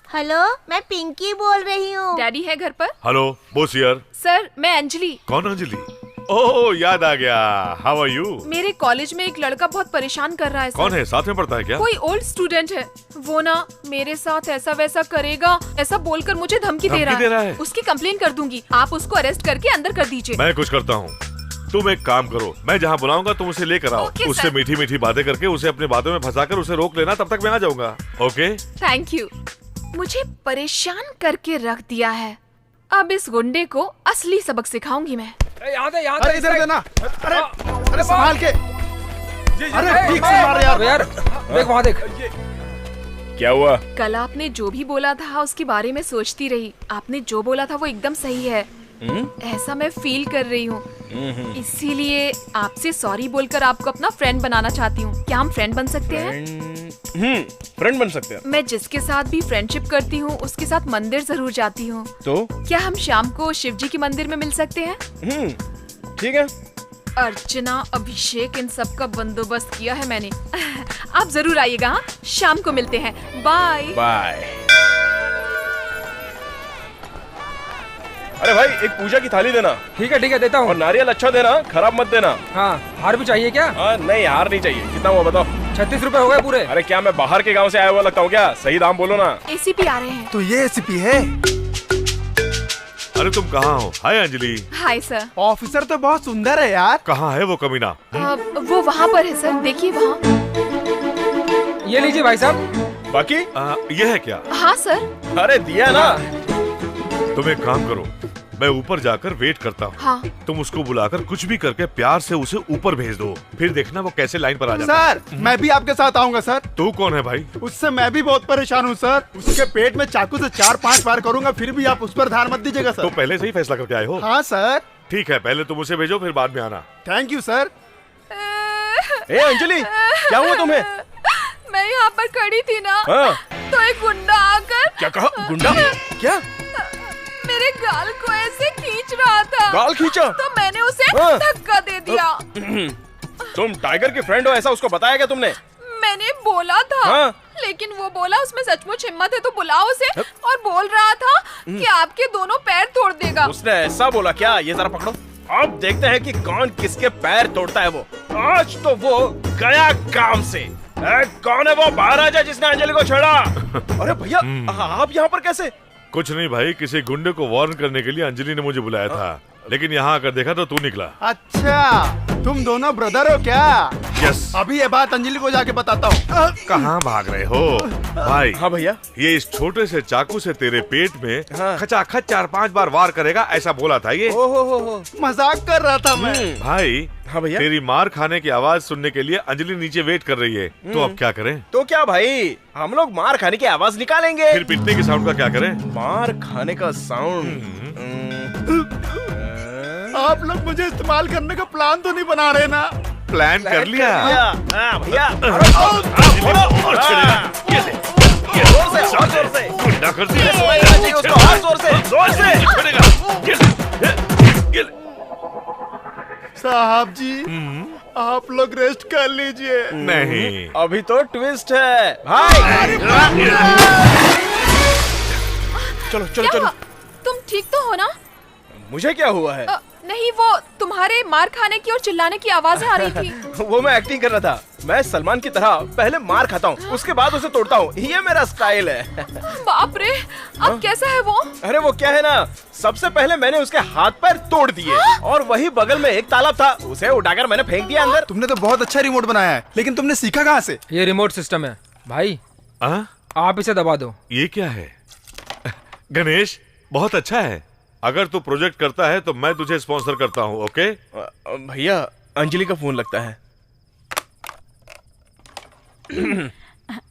Hello, मैं पिंकी बोल रही हूँ। डैडी है घर पर? Hello Bose here. सर मैं अंजलि। कौन अंजलि? ओह याद आ गया। How are you? मेरे कॉलेज में एक लड़का बहुत परेशान कर रहा है। कौन है? साथ में पढ़ता है क्या? कोई ओल्ड स्टूडेंट है। वो ना मेरे साथ ऐसा वैसा करेगा, ऐसा बोलकर मुझे धमकी दे रहा है। उसकी कंप्लेन कर दूंगी, आप उसको अरेस्ट करके अंदर कर दीजिए। मैं कुछ करता हूँ, तुम एक काम करो, मैं जहाँ बुलाऊंगा तुम उसे लेकर आओ। उससे मीठी मीठी बातें करके उसे अपनी बातों में फंसाकर उसे रोक लेना, तब तक मैं आ जाऊंगा। ओके? Thank you. मुझे परेशान करके रख दिया है, अब इस गुंडे को असली सबक सिखाऊंगी मैं। अरे इधर देना। अरे संभाल के। अरे ठीक से मार यार। देख वहाँ देख। क्या हुआ? कल आपने जो भी बोला था उसके बारे में सोचती रही। आपने जो बोला था वो एकदम सही है। ऐसा मैं फील कर रही हूँ, इसीलिए आपसे सॉरी बोलकर आपको अपना फ्रेंड बनाना चाहती हूँ। क्या हम फ्रेंड बन सकते हैं? फ्रेंड बन सकते हैं। मैं जिसके साथ भी फ्रेंडशिप करती हूँ उसके साथ मंदिर जरूर जाती हूँ। तो क्या हम शाम को शिव जी के मंदिर में मिल सकते हैं? ठीक है। अर्चना, अभिषेक, इन सब का बंदोबस्त किया है मैंने। आप जरूर आइएगा। हाँ, शाम को मिलते हैं। Bye bye. अरे भाई एक पूजा की थाली देना। ठीक है देता हूँ। और नारियल अच्छा देना, खराब मत देना। हाँ, हार भी चाहिए क्या? नहीं हार नहीं चाहिए। कितना हुआ बताओ? 36 रुपए हो गए पूरे। अरे क्या मैं बाहर के गांव से आया हुआ लगता हूँ क्या? सही दाम बोलो ना। एसीपी आ रहे हैं। तो ये एसीपी है? अरे तुम कहाँ हो? Hi Anjali. Hi sir. Officer तो बहुत सुंदर है यार। कहाँ है वो कमीना? वो वहाँ पर है सर, देखिए वहाँ। ये लीजिए भाई साहब। बाकी ये है क्या? हाँ सर। अरे दिया ना। तुम एक काम करो, मैं ऊपर जाकर वेट करता हूँ। हाँ। तुम उसको बुलाकर कुछ भी करके प्यार से उसे ऊपर भेज दो, फिर देखना वो कैसे लाइन पर आ जाता है। सर मैं भी आपके साथ आऊंगा सर। तू कौन है भाई? उससे मैं भी बहुत परेशान हूँ सर। उसके पेट में चाकू से 4-5 बार करूंगा, फिर भी आप उस पर ध्यान मत दीजिएगा सर। तो पहले से ही फैसला करके आए हो? हाँ सर। ठीक है, पहले तुम उसे भेजो, फिर बाद में आना। Thank you sir. ए अंजलि, क्या हुआ तुम्हें? मैं यहाँ पर खड़ी थी ना, तो एक गुंडा आकर। क्या कहा? गुंडा? क्या? मेरे गाल को ऐसे खींच रहा था। गाल खींचा? तो मैंने उसे धक्का दे दिया। तुम टाइगर की फ्रेंड हो ऐसा उसको बताया क्या तुमने? मैंने बोला था, लेकिन वो बोला उसमें सचमुच हिम्मत है तो बुलाओ उसे, और बोल रहा था कि आपके दोनों पैर तोड़ देगा। उसने ऐसा बोला क्या? ये जरा पकड़ो, अब देखते हैं कि कौन किसके पैर तोड़ता है। वो आज तो वो गया काम से। कौन है वो? बाहर आ जाए जिसने अंजलि को छेड़ा। अरे भैया आप यहाँ पर कैसे? कुछ नहीं भाई, किसी गुंडे को वार्न करने के लिए अंजलि ने मुझे बुलाया था, लेकिन यहाँ आकर देखा तो तू निकला। अच्छा, तुम दोनों ब्रदर हो क्या? यस। अभी ये बात अंजलि को जाके बताता हूँ। कहाँ भाग रहे हो भाई? हाँ भैया। ये इस छोटे से चाकू से तेरे पेट में खचाखच 4-5 बार वार करेगा, ऐसा बोला था ये। मजाक कर रहा था मैं। भाई हाँ भैया। तेरी मार खाने की आवाज सुनने के लिए अंजलि नीचे वेट कर रही है, तो अब क्या करें? तो क्या भाई, हम लोग मार खाने की आवाज निकालेंगे। फिर पीटने के साउंड का क्या करें? मार खाने का साउंड। आप लोग मुझे इस्तेमाल करने का प्लान तो नहीं बना रहे ना? प्लान कर लिया भैया। गुंडा कर साहब जी, आप लोग रेस्ट कर लीजिए। नहीं, अभी तो ट्विस्ट है भाई। चलो चलो चलो। तुम ठीक तो हो ना? मुझे क्या हुआ है? नहीं, वो तुम्हारे मार खाने की और चिल्लाने की आवाजें आ रही थी। वो मैं एक्टिंग कर रहा था। मैं सलमान की तरह पहले मार खाता हूँ, उसके बाद उसे तोड़ता हूँ, ये मेरा स्टाइल है। बाप रे, अब कैसा है वो? अरे वो क्या है ना, सबसे पहले मैंने उसके हाथ पैर तोड़ दिए और वही बगल में एक तालाब था, उसे उठाकर मैंने फेंक दिया अंदर। तुमने तो बहुत अच्छा रिमोट बनाया है, लेकिन तुमने सीखा कहाँ से? ये रिमोट सिस्टम है भाई। आप इसे दबा दो। ये क्या है? गणेश, बहुत अच्छा है। अगर तू प्रोजेक्ट करता है तो मैं तुझे स्पॉन्सर करता हूँ। ओके भैया, अंजलि का फोन लगता है।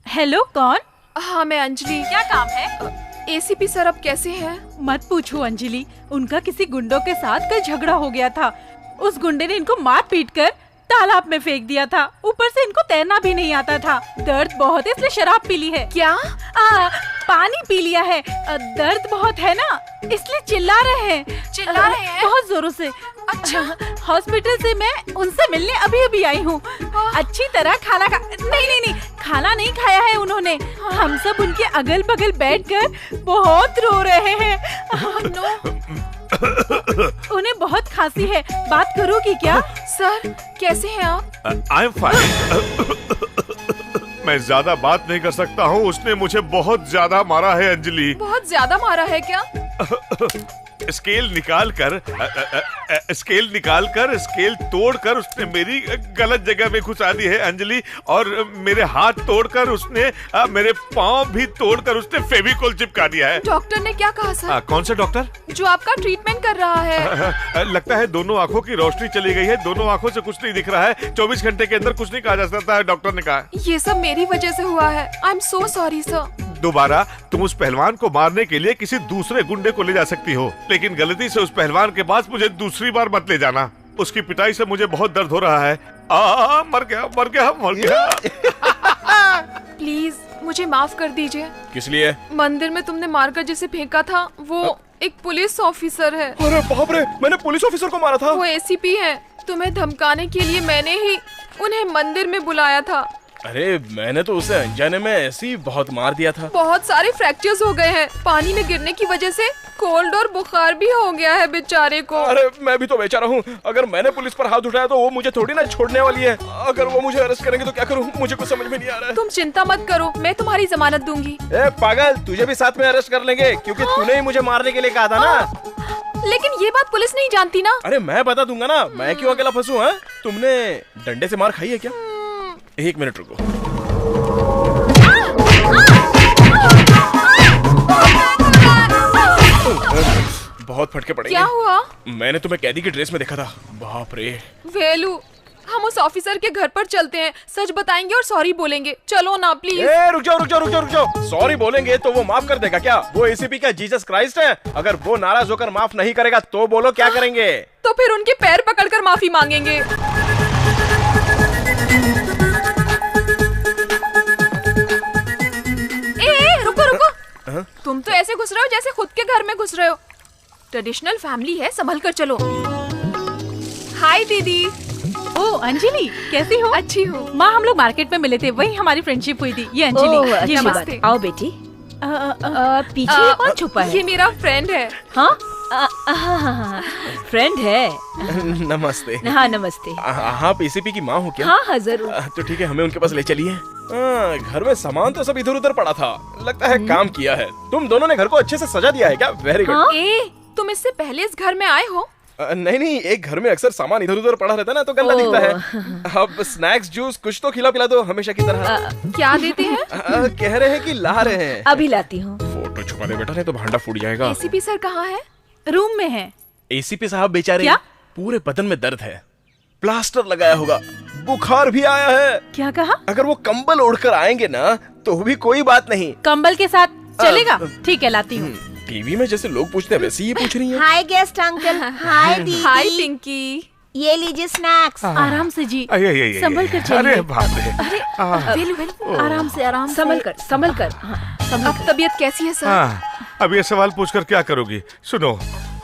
हेलो, कौन? हाँ, मैं अंजलि। क्या काम है? एसीपी सर अब कैसे हैं? मत पूछो अंजलि, उनका किसी गुंडों के साथ कल झगड़ा हो गया था। उस गुंडे ने इनको मार पीट कर तालाब में फेंक दिया था। ऊपर से इनको तैरना भी नहीं आता था। दर्द बहुत है इसलिए शराब पी ली है। क्या? पानी पी लिया है। दर्द बहुत है ना, इसलिए चिल्ला रहे हैं। बहुत जोरों से। अच्छा, हॉस्पिटल से मैं उनसे मिलने अभी आई हूँ। अच्छी तरह खाना नहीं, खाना नहीं खाया है उन्होंने। हम सब उनके अगल बगल बैठकर बहुत रो रहे हैं। उन्हें बहुत खांसी है, बात करोगी क्या? सर, कैसे हैं आप? I am fine. मैं ज्यादा बात नहीं कर सकता हूँ। उसने मुझे बहुत ज्यादा मारा है अंजलि। बहुत ज्यादा मारा है क्या? स्केल निकाल कर स्केल तोड़कर उसने मेरी गलत जगह में घुसा दी है अंजलि, और मेरे हाथ तोड़कर उसने मेरे पाँव भी तोड़कर उसने फेविकोल चिपका दिया है। डॉक्टर ने क्या कहा सर? कौन सा डॉक्टर? जो आपका ट्रीटमेंट कर रहा है। लगता है दोनों आंखों की रोशनी चली गई है, दोनों आंखों से कुछ नहीं दिख रहा है। 24 घंटे के अंदर कुछ नहीं कहा जा सकता है, डॉक्टर ने कहा। ये सब मेरी वजह से हुआ है। I am so sorry sir. दोबारा तुम उस पहलवान को मारने के लिए किसी दूसरे गुंडे को ले जा सकती हो, लेकिन गलती से उस पहलवान के पास मुझे दूसरी बार मत ले जाना। उसकी पिटाई से मुझे बहुत दर्द हो रहा है। मर गया। प्लीज मुझे माफ कर दीजिए। किस लिए? मंदिर में तुमने मारकर जिसे फेंका था वो एक पुलिस ऑफिसर है। अरे बाप रे, मैंने पुलिस ऑफिसर को मारा था। वो एसीपी है। तुम्हें धमकाने के लिए मैंने ही उन्हें मंदिर में बुलाया था। अरे मैंने तो उसे अनजाने में ऐसे ही बहुत मार दिया था। बहुत सारे फ्रैक्चर्स हो गए हैं। पानी में गिरने की वजह से कोल्ड और बुखार भी हो गया है बेचारे को। अरे मैं भी तो बेचारा हूँ। अगर मैंने पुलिस पर हाथ उठाया तो वो मुझे थोड़ी ना छोड़ने वाली है। अगर वो मुझे अरेस्ट करेंगे तो क्या करूँ, मुझे कुछ समझ में नहीं आ रहा है। तुम चिंता मत करो, मैं तुम्हारी जमानत दूंगी। ए पागल, तुझे भी साथ में अरेस्ट कर लेंगे, क्योंकि तूने ही मुझे मारने के लिए कहा था ना। लेकिन ये बात पुलिस नहीं जानती ना। अरे मैं बता दूंगा ना, मैं क्यों अकेला फंसूं? हाँ, तुमने डंडे से मार खाई है क्या? 1 मिनट रुको। बहुत फटके पड़ेंगे। क्या हुआ? मैंने तुम्हें कैदी की ड्रेस में देखा था। बाप रे। वेलू, हम उस ऑफिसर के घर पर चलते हैं, सच बताएंगे और सॉरी बोलेंगे। चलो ना प्लीज। रुक जाओ। सॉरी बोलेंगे तो वो माफ कर देगा क्या? वो एसीपी क्या जीसस क्राइस्ट है? अगर वो नाराज होकर माफ नहीं करेगा तो बोलो क्या करेंगे? तो फिर उनके पैर पकड़कर माफी मांगेंगे। रुको। तुम तो ऐसे घुस रहे हो जैसे खुद के घर में घुस रहे हो। ट्रेडिशनल फैमिली है, संभल कर चलो। हाय दीदी। ओ अंजलि, कैसी हो? अच्छी हूँ। माँ, हम लोग मार्केट में मिले थे, वही हमारी फ्रेंडशिप हुई थी। ये अंजलि। ये नमस्ते। आओ बेटी। पीछे कौन छुपा है? ये मेरा फ्रेंड है। हाँ, फ्रेंड है। नमस्ते। हाँ नमस्ते। आप एसीपी की माँ हो क्या? हाँ जरूर। तो ठीक है, हमें उनके पास ले चलिए। घर में सामान तो सब इधर उधर पड़ा था, लगता है काम किया है। तुम दोनों ने घर को अच्छे से सजा दिया है क्या? Very good. तुम इससे पहले इस घर में आए हो? नहीं, एक घर में अक्सर सामान इधर उधर पड़ा रहता है ना, तो गंदा दिखता है। अब स्नैक्स जूस कुछ तो खिला पिला दो हमेशा की तरह। क्या देते हैं? कह रहे हैं कि ला रहे हैं। अभी लाती हूँ। फोटो छुपा दे बेटा, नहीं तो भांडा फूट जाएगा। एसीपी सर कहाँ है? रूम में है। एसीपी साहब बेचारे, क्या? पूरे बदन में दर्द है, प्लास्टर लगाया होगा, बुखार भी आया है। क्या कहा? अगर वो कंबल ओढ़कर आएंगे ना तो भी कोई बात नहीं। कंबल के साथ चलेगा? ठीक है, लाती हूँ। टीवी में जैसे लोग पूछते हैं वैसे ये पूछ रही है। हाय गेस्ट अंकल। हाय दीदी। हाय पिंकी। ये लीजिए स्नैक्स। आराम से जी, संभल कर चलिए। अरे बाप रे। अरे आराम से संभल कर। अब तबीयत कैसी है सर? अब ये सवाल पूछकर क्या करोगी? सुनो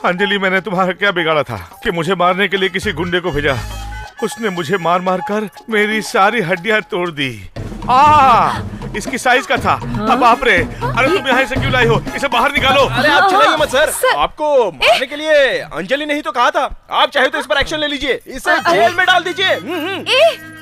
अंजलि, मैंने तुम्हारा क्या बिगाड़ा था कि मुझे मारने के लिए किसी गुंडे को भेजा? उसने मुझे मार मार कर मेरी सारी हड्डियां तोड़ दी। इसकी साइज का था। अब बाप रे, अरे तुम यहाँ से क्यों लाई हो? इसे बाहर निकालो। अरे आप चिल्लाइए मत सर, आपको मारने के लिए अंजलि नहीं तो कहा था। आप चाहे तो इस पर एक्शन ले लीजिए, इसे जेल में डाल दीजिए।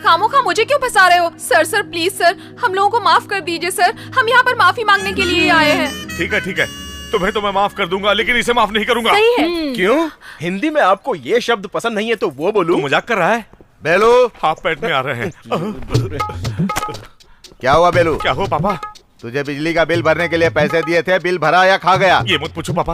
खामोखा मुझे क्यों फंसा रहे हो? सर सर प्लीज सर, हम लोगों को माफ कर दीजिए सर, हम यहाँ पर माफी मांगने के लिए आए हैं। ठीक है ठीक है, तुम्हें तो मैं माफ कर दूंगा, लेकिन इसे माफ नहीं करूंगा। सही है। क्यों? हिंदी में आपको ये शब्द पसंद नहीं है तो वो बोलूं? तू मजाक कर रहा है? बेलू, हाथ पेट में आ रहे हैं। क्या हुआ बेलू? क्या हुआ पापा? तुझे बिजली का बिल भरने के लिए पैसे दिए थे, बिल भरा या खा गया? ये मत पूछो पापा।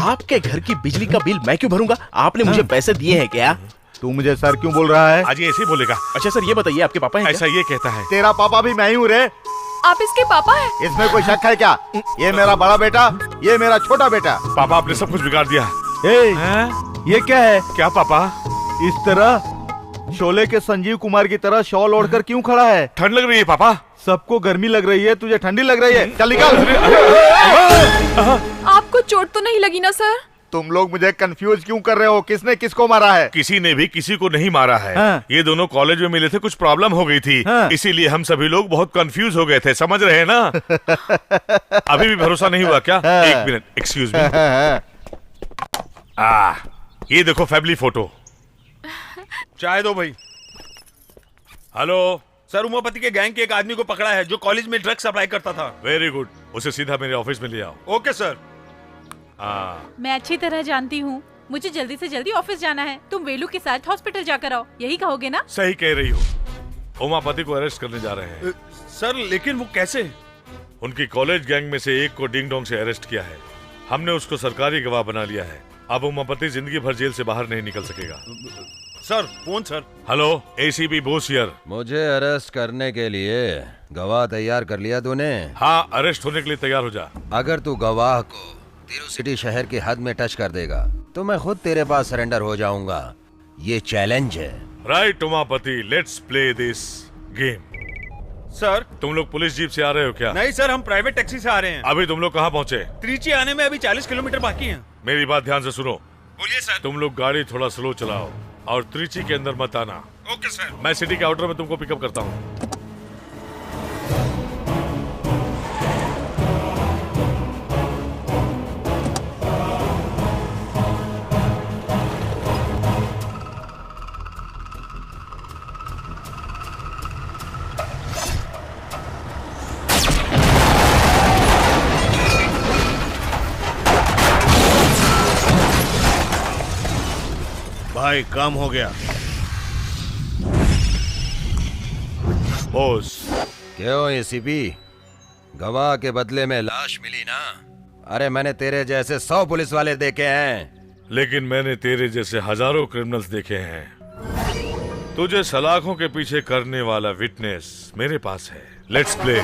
आपके घर की बिजली का बिल मैं क्यों भरूंगा? आपने मुझे पैसे दिए हैं क्या? तू मुझे सर क्यों बोल रहा है? आज ये ऐसे ही बोलेगा। अच्छा सर ये बताइए, आपके पापा हैं? ऐसा ये कहता है। तेरा पापा भी मैं ही हूँ रे। आप इसके पापा हैं? इसमें कोई शक है क्या? ये मेरा बड़ा बेटा, ये मेरा छोटा बेटा। पापा आपने सब कुछ बिगाड़ दिया। ये क्या है? क्या पापा? इस तरह शोले के संजीव कुमार की तरह शॉल ओढ़कर क्यों खड़ा है? ठंड लग रही है पापा। सबको गर्मी लग रही है, तुझे ठंडी लग रही है। चल निकल। आपको चोट तो नहीं लगी ना सर? तुम लोग मुझे कंफ्यूज क्यों कर रहे हो? किसने किसको मारा है? किसी ने भी किसी को नहीं मारा है। ये दोनों कॉलेज में मिले थे, कुछ प्रॉब्लम हो गई थी, इसीलिए हम सभी लोग बहुत कंफ्यूज हो गए थे, समझ रहे हैं ना? अभी भी भरोसा नहीं हुआ क्या? एक मिनट, एक्सक्यूज मी। ये देखो फैमिली फोटो। चाय दो भाई। हेलो सर, उमापति के गैंग के एक आदमी को पकड़ा है जो कॉलेज में ड्रग्स सप्लाई करता था। वेरी गुड, उसे सीधा मेरे ऑफिस में ले आओ। Okay sir. मैं अच्छी तरह जानती हूँ, मुझे जल्दी से जल्दी ऑफिस जाना है। तुम वेलू के साथ हॉस्पिटल जाकर आओ, यही कहोगे ना? सही कह रही हो। उमापति को अरेस्ट करने जा रहे हैं। सर लेकिन वो कैसे? उनकी कॉलेज गैंग में से एक को डिंग डोंग से अरेस्ट किया है। हमने उसको सरकारी गवाह बना लिया है। अब उमापति जिंदगी भर जेल से बाहर नहीं निकल सकेगा। Sir phone sir. Hello, ACP Bose here. मुझे अरेस्ट करने के लिए गवाह तैयार कर लिया तूने? हाँ, अरेस्ट होने के लिए तैयार हो जा। अगर तू गवाह को तिरुसिटी शहर की हद में टच कर देगा तो मैं खुद तेरे पास सरेंडर हो जाऊंगा। ये चैलेंज है। Right Umapati, let's play this game. Sir तुम लोग पुलिस जीप से आ रहे हो क्या? नहीं सर, हम प्राइवेट टैक्सी से आ रहे हैं। अभी तुम लोग कहाँ पहुँचे? त्रिची आने में अभी 40 किलोमीटर बाकी है। मेरी बात ध्यान से सुनो। बोलिए सर। तुम लोग गाड़ी थोड़ा स्लो चलाओ और त्रिची के अंदर मत आना। Okay sir. मैं सिटी के आउटर में तुमको पिकअप करता हूँ। भाई काम हो गया। बॉस। क्यों एसीपी, गवाह के बदले में लाश मिली ना? अरे मैंने तेरे जैसे 100 पुलिस वाले देखे हैं, लेकिन मैंने तेरे जैसे हजारों क्रिमिनल्स देखे हैं। तुझे सलाखों के पीछे करने वाला विटनेस मेरे पास है। Let's play.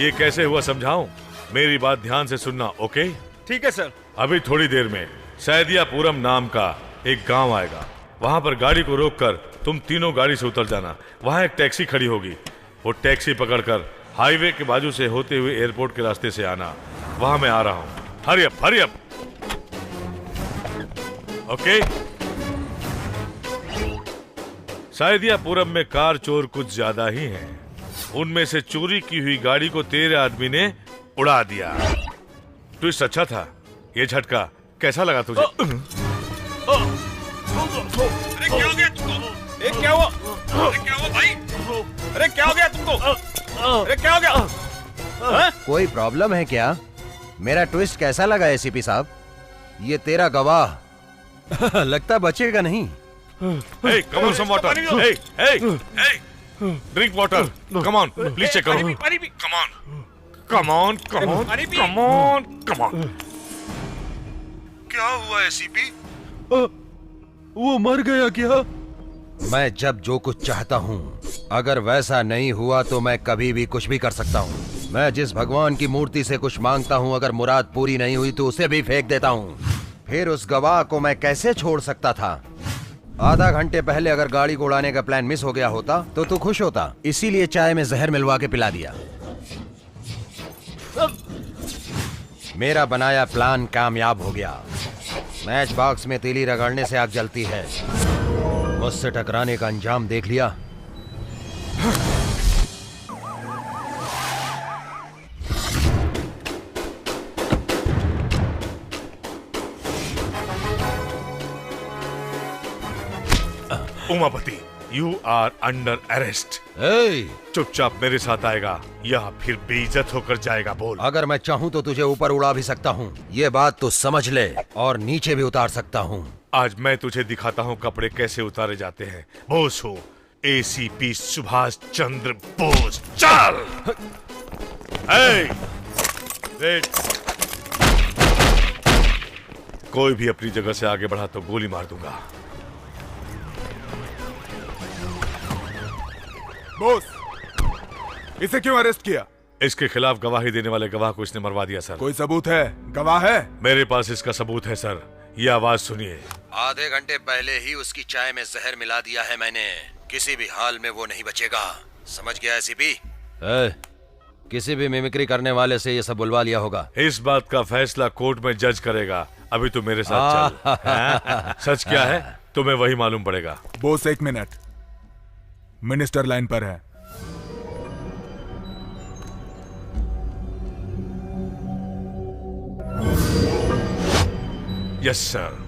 ये कैसे हुआ समझाऊं? मेरी बात ध्यान से सुनना, ओके? ठीक है सर। अभी थोड़ी देर में सैदियापुरम नाम का एक गांव आएगा। वहां पर गाड़ी को रोककर तुम तीनों गाड़ी से उतर जाना। वहां एक टैक्सी खड़ी होगी, वो टैक्सी पकड़कर हाईवे के बाजू से होते हुए एयरपोर्ट के रास्ते से आना। वहां मैं आ रहा हूं। Hurry up, hurry up. Okay? Saidiyapuram में कार चोर कुछ ज्यादा ही हैं। उनमें से चोरी की हुई गाड़ी को तेरे आदमी ने उड़ा दिया। ट्विस्ट अच्छा था। ये झटका कैसा लगा तुझे? अरे क्या हो गया तुमको? क्या हुआ? अरे क्या हुआ भाई? अरे क्या हो गया तुमको? अरे क्या हो गया? कोई प्रॉब्लम है क्या? मेरा ट्विस्ट कैसा लगा एसीपी साहब? ये तेरा गवाह लगता बचेगा नहीं। Hey, come on, some water. Hey, hey, hey, drink water. Come on, please check करो. Come on, come on, come on, come on, come on. क्या हुआ एसीपी? वो मर गया क्या? मैं जब जो कुछ चाहता हूँ, अगर वैसा नहीं हुआ तो मैं कभी भी कुछ भी कर सकता हूँ। मैं जिस भगवान की मूर्ति से कुछ मांगता हूँ, अगर मुराद पूरी नहीं हुई तो उसे भी फेंक देता हूँ। फिर उस गवाह को मैं कैसे छोड़ सकता था? आधा घंटे पहले अगर गाड़ी को उड़ाने का प्लान मिस हो गया होता तो तू खुश होता, इसीलिए चाय में जहर मिलवा के पिला दिया। मेरा बनाया प्लान कामयाब हो गया। मैच बॉक्स में तीली रगड़ने से आग जलती है। मुझसे टकराने का अंजाम देख लिया। Umapati, you are under arrest. चुपचाप मेरे साथ आएगा या फिर बेइज्जत होकर जाएगा। बोल। अगर मैं चाहूँ तो तुझे ऊपर उड़ा भी सकता हूँ, ये बात तो समझ ले, और नीचे भी उतार सकता हूँ। आज मैं तुझे दिखाता हूँ कपड़े कैसे उतारे जाते हैं। बोस हो ACP सुभाष चंद्र बोस। चल। वेट। कोई भी अपनी जगह से आगे बढ़ा तो गोली मार दूंगा। बॉस, इसे क्यों अरेस्ट किया? इसके खिलाफ गवाही देने वाले गवाह को इसने मरवा दिया सर। कोई सबूत है? गवाह है? मेरे पास इसका सबूत है सर। ये आवाज सुनिए। आधे घंटे पहले ही उसकी चाय में जहर मिला दिया है मैंने। किसी भी हाल में वो नहीं बचेगा, समझ गया ACP? किसी भी मिमिक्री करने वाले से ये सब बुलवा लिया होगा। इस बात का फैसला कोर्ट में जज करेगा। अभी तू मेरे साथ चल। सच क्या है तुम्हें वही मालूम पड़ेगा। Boss, 1 minute. मिनिस्टर लाइन पर है। Yes sir.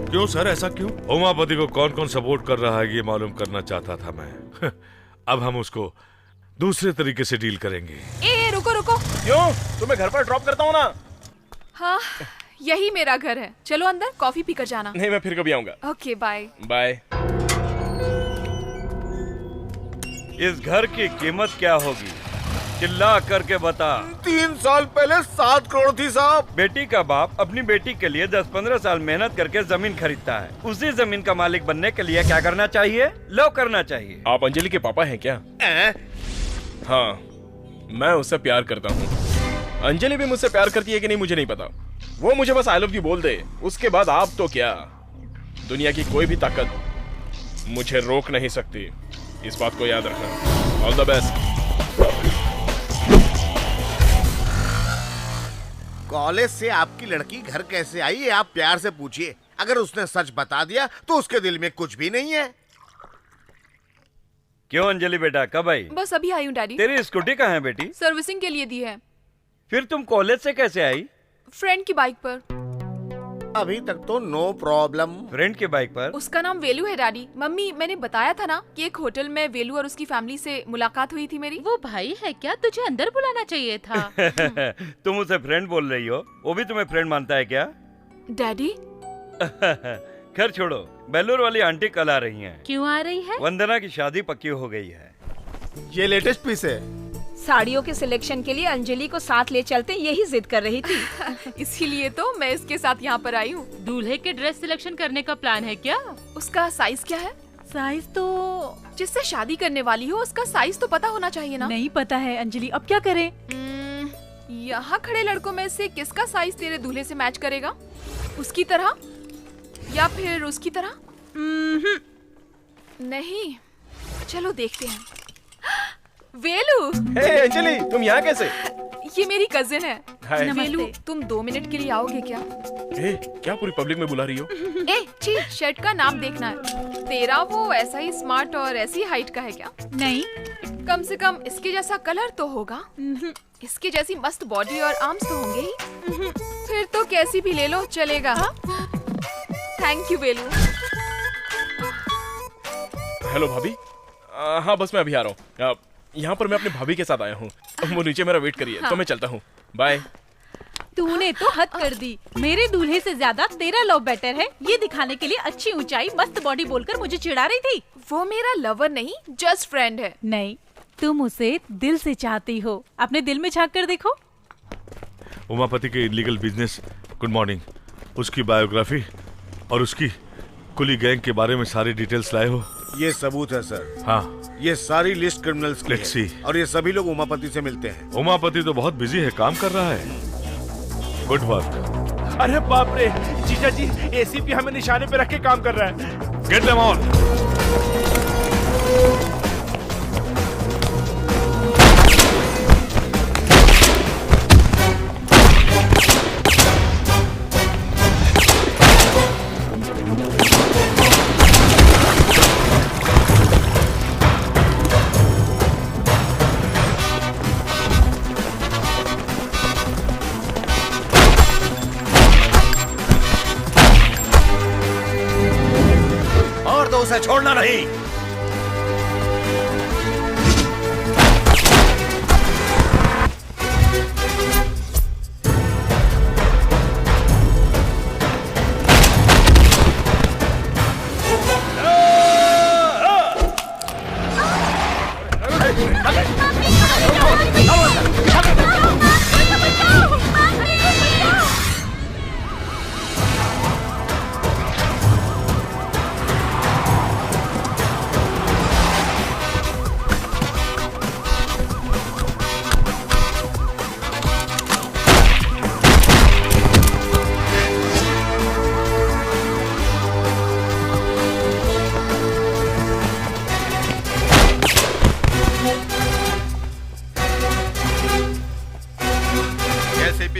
क्यों सर, ऐसा क्यों? उमापति को कौन कौन सपोर्ट कर रहा है ये मालूम करना चाहता था मैं। अब हम उसको दूसरे तरीके से डील करेंगे। रुको रुको। क्यों? तुम्हें घर पर ड्रॉप करता हूँ ना। हाँ, यही मेरा घर है। चलो अंदर कॉफी पीकर जाना। नहीं, मैं फिर कभी आऊंगा। Okay, bye bye. इस घर की कीमत क्या होगी? चिल्ला करके बता। 3 साल पहले 7 करोड़ थी साहब। बेटी का बाप अपनी बेटी के लिए 10-15 साल मेहनत करके जमीन खरीदता है। उसी जमीन का मालिक बनने के लिए क्या करना चाहिए? लो करना चाहिए। आप अंजलि के पापा हैं क्या? हाँ, मैं उससे प्यार करता हूँ। अंजलि भी मुझसे प्यार करती है कि नहीं मुझे नहीं पता। वो मुझे बस आई लव यू बोल दे, उसके बाद आप तो क्या, दुनिया की कोई भी ताकत मुझे रोक नहीं सकती। इस बात को याद रखना। All the best. कॉलेज से आपकी लड़की घर कैसे आई है आप प्यार से पूछिए। अगर उसने सच बता दिया तो उसके दिल में कुछ भी नहीं है। क्यों अंजलि बेटा, कब आई? बस अभी आई हूँ डैडी। तेरी स्कूटी कहाँ है बेटी? सर्विसिंग के लिए दी है। फिर तुम कॉलेज से कैसे आई? फ्रेंड की बाइक पर। अभी तक तो नो प्रॉब्लम। फ्रेंड की बाइक पर? उसका नाम वेलू है डैडी। मम्मी, मैंने बताया था ना कि एक होटल में वेलू और उसकी फैमिली से मुलाकात हुई थी मेरी। वो भाई है क्या? तुझे अंदर बुलाना चाहिए था। तुम उसे फ्रेंड बोल रही हो, वो भी तुम्हें फ्रेंड मानता है क्या? डैडी। खैर छोड़ो, बेलूर वाली आंटी कल आ रही हैं। क्यों आ रही है? वंदना की शादी पक्की हो गई है। ये लेटेस्ट पीस है। साड़ियों के सिलेक्शन के लिए अंजलि को साथ ले चलते, यही जिद कर रही थी। इसीलिए तो मैं इसके साथ यहाँ पर आई हूँ। दूल्हे के ड्रेस सिलेक्शन करने का प्लान है क्या? उसका साइज क्या है? साइज तो जिससे शादी करने वाली हो उसका साइज तो पता होना चाहिए ना। नहीं पता है अंजलि, अब क्या करें? यहाँ खड़े लड़कों में से किसका साइज तेरे दूल्हे से मैच करेगा? उसकी तरह या फिर उसकी तरह? नहीं, चलो देखते हैं। वेलू। हे अंजलि, तुम यहाँ कैसे? ये मेरी कजिन है। हाय। वेलू, तुम 2 मिनट के लिए आओगे क्या? क्या पूरी पब्लिक में बुला रही हो? छी, शर्ट का नाम देखना है। तेरा वो ऐसा ही स्मार्ट और ऐसी हाइट का है क्या? नहीं, कम से कम इसके जैसा कलर तो होगा। इसके जैसी मस्त बॉडी और आर्म्स तो होंगे ही। फिर तो कैसी भी ले लो चलेगा। Thank you Velu. हेलो भाभी। हाँ बस मैं अभी आ रहा हूँ। यहाँ पर मैं अपने भाभी के साथ आया हूँ। वो नीचे मेरा वेट करिए। तो मैं चलता हूँ। बाय। तूने तो हद कर दी। मेरे दूल्हे से ज्यादा तेरा लव बेटर है, ये दिखाने के लिए अच्छी ऊंचाई मस्त बॉडी बोलकर मुझे चिढ़ा रही थी। वो मेरा लवर नहीं, जस्ट फ्रेंड है। नहीं, तुम उसे दिल से चाहती हो। अपने दिल में झांक कर देखो। उमापति के इलीगल बिजनेस, गुड मॉर्निंग, उसकी बायोग्राफी और उसकी कुली गैंग के बारे में सारी डिटेल्स लाए हो? ये सबूत है सर। हाँ, ये सारी लिस्ट क्रिमिनल्स की है और ये सभी लोग उमापति से मिलते हैं। उमापति तो बहुत बिजी है, काम कर रहा है। Good work. अरे बाप रे, जीजा जी, एसीपी हमें निशाने पे रख के काम कर रहा है। Get them on. उसे छोड़ना नहीं।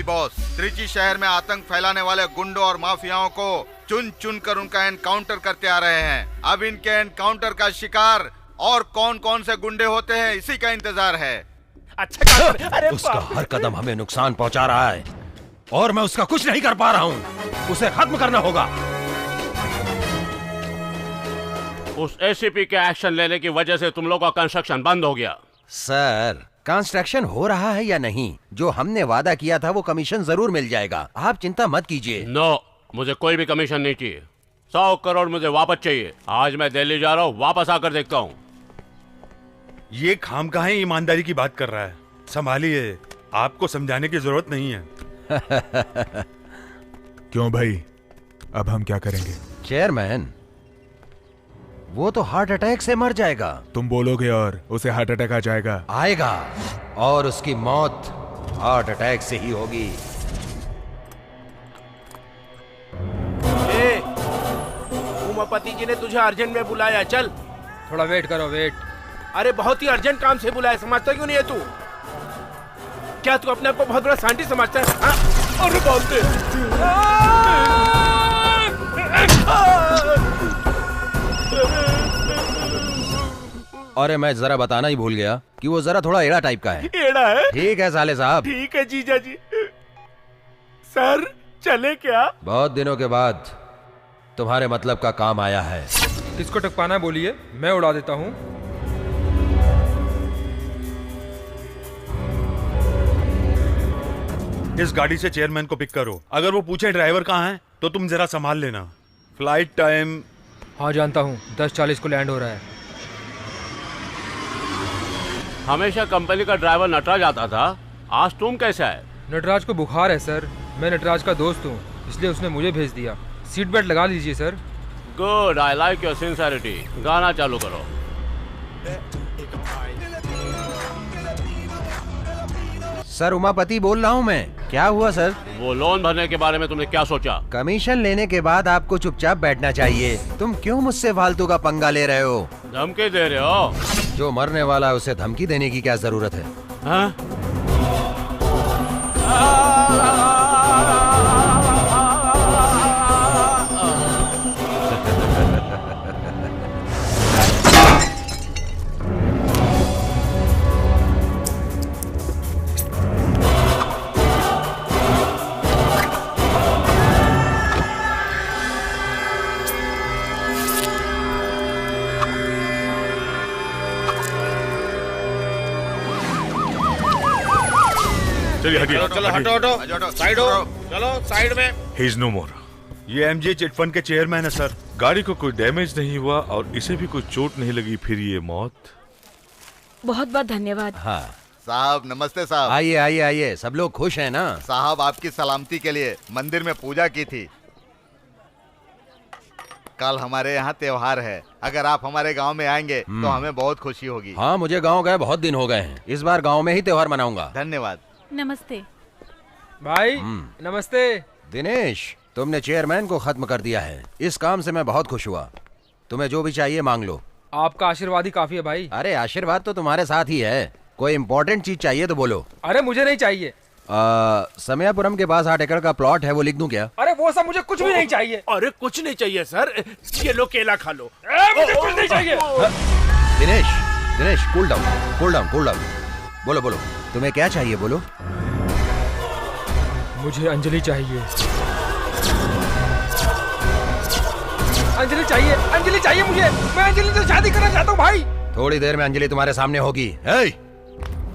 बॉस, त्रिची शहर में आतंक फैलाने वाले गुंडों और माफियाओं को चुन चुन कर उनका एनकाउंटर करते आ रहे हैं। अब इनके एनकाउंटर का शिकार और कौन कौन से गुंडे होते हैं, इसी का इंतजार है। अच्छा, उसका हर कदम हमें नुकसान पहुंचा रहा है और मैं उसका कुछ नहीं कर पा रहा हूं। उसे खत्म करना होगा। उस एसीपी के एक्शन लेने की वजह से तुम लोगों का कंस्ट्रक्शन बंद हो गया। सर, कंस्ट्रक्शन हो रहा है या नहीं, जो हमने वादा किया था वो कमीशन जरूर मिल जाएगा। आप चिंता मत कीजिए। नो, मुझे कोई भी कमीशन नहीं चाहिए। 100 करोड़ मुझे वापस चाहिए। आज मैं दिल्ली जा रहा हूँ, वापस आकर देखता हूँ। ये खामखा ईमानदारी की बात कर रहा है, संभालिए। आपको समझाने की जरूरत नहीं है। क्यों भाई, अब हम क्या करेंगे? चेयरमैन, वो तो हार्ट अटैक से मर जाएगा। तुम बोलोगे और उसे हार्ट अटैक आ जाएगा? आएगा, और उसकी मौत हार्ट अटैक से ही होगी। उमापति जी ने तुझे अर्जेंट में बुलाया, चल। थोड़ा वेट करो, वेट। अरे बहुत ही अर्जेंट काम से बुलाया, समझता क्यों नहीं है तू? क्या तू अपने आप को बहुत बड़ा साइंटिस्ट समझता है? हाँ? अरे बाप रे! अरे मैं जरा बताना ही भूल गया कि वो जरा थोड़ा एड़ा टाइप का है। एड़ा है? ठीक है साले साहब। ठीक है जीजा जी। सर, चले क्या? बहुत दिनों के बाद तुम्हारे मतलब का काम आया है। किसको टपकाना बोलिए, मैं उड़ा देता हूँ। इस गाड़ी से चेयरमैन को पिक करो। अगर वो पूछे ड्राइवर कहाँ है तो तुम जरा संभाल लेना। Flight time? हाँ जानता हूँ, 10:40 को लैंड हो रहा है। हमेशा कंपनी का ड्राइवर नटराज आता था, आज तुम कैसा है? नटराज को बुखार है सर। मैं नटराज का दोस्त हूँ, इसलिए उसने मुझे भेज दिया। सीट बेल्ट लगा लीजिए sir. Good, I like your sincerity. गाना चालू करो। सर, उमापति बोल रहा हूँ मैं। क्या हुआ सर? वो लोन भरने के बारे में तुमने क्या सोचा? कमीशन लेने के बाद आपको चुपचाप बैठना चाहिए। तुम क्यों मुझसे फालतू का पंगा ले रहे हो? धमकी दे रहे हो? जो मरने वाला है उसे धमकी देने की क्या जरूरत है? हाँ? चलिए हटिए। चलो हटो हटो, साइड हो, चलो साइड में। ही इज नो मोर। ये एमजे चिटफंड के चेयरमैन है सर। गाड़ी को कोई डैमेज नहीं हुआ और इसे भी कोई चोट नहीं लगी, फिर ये मौत। बहुत बहुत धन्यवाद। हाँ साहब, नमस्ते साहब। आइए आइए आइए, सब लोग खुश हैं ना? साहब, आपकी सलामती के लिए मंदिर में पूजा की थी। कल हमारे यहाँ त्योहार है, अगर आप हमारे गांव में आएंगे तो हमें बहुत खुशी होगी। हाँ, मुझे गांव गए बहुत दिन हो गए हैं। इस बार गांव में ही त्योहार मनाऊंगा। धन्यवाद। नमस्ते भाई। नमस्ते। दिनेश, तुमने चेयरमैन को खत्म कर दिया है। इस काम से मैं बहुत खुश हुआ। तुम्हें जो भी चाहिए मांग लो। आपका आशीर्वाद ही काफी है भाई। अरे आशीर्वाद तो तुम्हारे साथ ही है। कोई इम्पोर्टेंट चीज चाहिए तो बोलो। अरे मुझे नहीं चाहिए। समयापुरम के पास 8 एकड़ का प्लॉट है, वो लिख दूं क्या? अरे वो सब मुझे कुछ भी नहीं चाहिए। अरे कुछ नहीं चाहिए सर, ये लो केला खा लो। मुझे कुछ नहीं चाहिए। Dinesh, Dinesh, cool down, cool down, cool down. बोलो बोलो, तुम्हें क्या चाहिए बोलो। मुझे अंजलि चाहिए। अंजलि चाहिए, अंजलि चाहिए मुझे। मैं अंजलि से शादी करना चाहता हूँ भाई। थोड़ी देर में अंजलि तुम्हारे सामने होगी।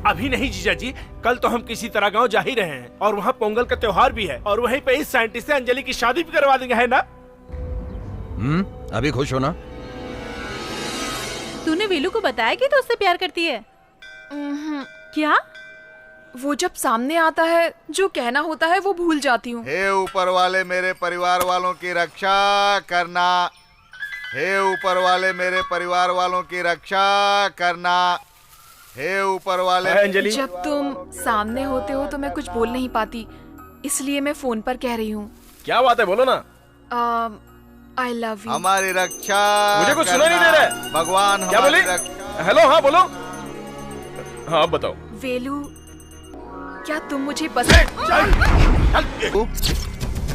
अभी नहीं जीजा जी, कल तो हम किसी तरह गांव जा ही रहे हैं और वहाँ पोंगल का त्योहार भी है और वहीं पे इस साइंटिस्ट से अंजलि की शादी भी करवा देंगे, है ना? अभी खुश हो ना? तूने वेलू को बताया कि तू उससे प्यार करती है? क्या? वो जब सामने आता है जो कहना होता है वो भूल जाती हूँ। हे ऊपर वाले मेरे परिवार वालों की रक्षा करना। हे ऊपर वाले मेरे परिवार वालों की रक्षा करना। हे ऊपर वाले। अंजलि, जब तुम सामने होते हो तो मैं कुछ बोल नहीं पाती, इसलिए मैं फोन पर कह रही हूँ। क्या बात है, बोलो ना। I love you. हमारी रक्षा। मुझे कुछ सुना नहीं दे रहा। भगवान क्या बोली? हेलो, हाँ बोलो। हाँ बताओ। वेलू, क्या तुम मुझे पसंद?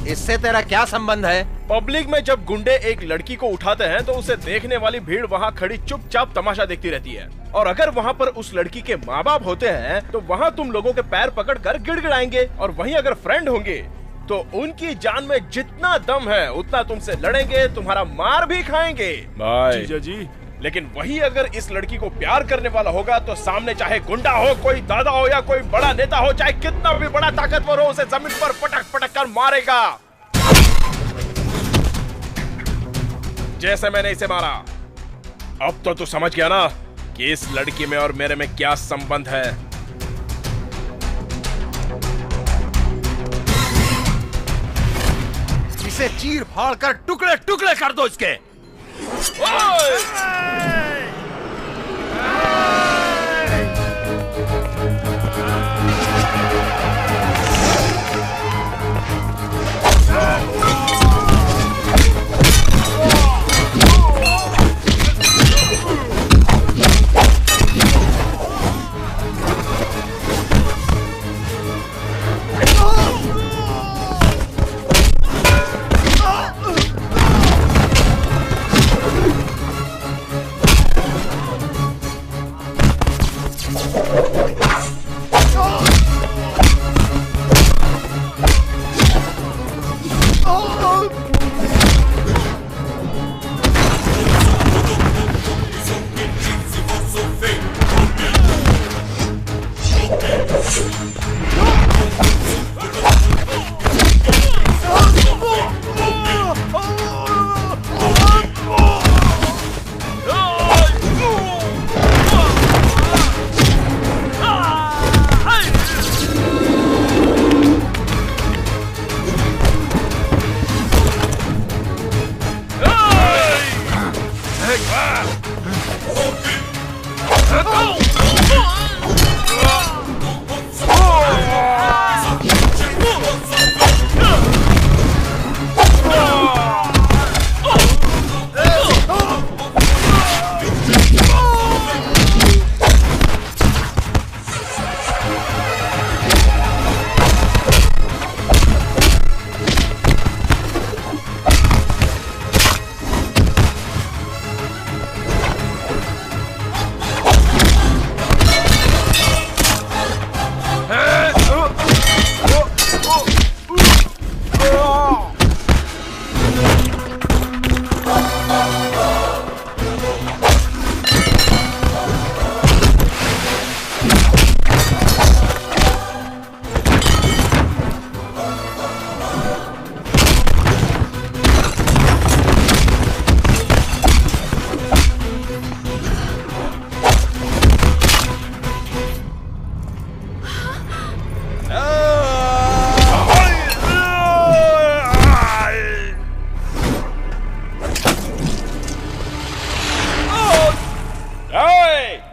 इससे तेरा क्या संबंध है? पब्लिक में जब गुंडे एक लड़की को उठाते हैं तो उसे देखने वाली भीड़ वहाँ खड़ी चुपचाप तमाशा देखती रहती है, और अगर वहाँ पर उस लड़की के माँ बाप होते हैं तो वहाँ तुम लोगों के पैर पकड़कर गिड़गिड़ाएंगे, और वहीं अगर फ्रेंड होंगे तो उनकी जान में जितना दम है उतना तुमसे लड़ेंगे, तुम्हारा मार भी खाएंगे। जीजा जी, लेकिन वही अगर इस लड़की को प्यार करने वाला होगा तो सामने चाहे गुंडा हो, कोई दादा हो या कोई बड़ा नेता हो, चाहे कितना भी बड़ा ताकतवर हो, उसे जमीन पर पटक पटक कर मारेगा, जैसे मैंने इसे मारा। अब तो तू समझ गया ना कि इस लड़की में और मेरे में क्या संबंध है। इसे चीर फाड़ कर टुकड़े टुकड़े कर दो इसके।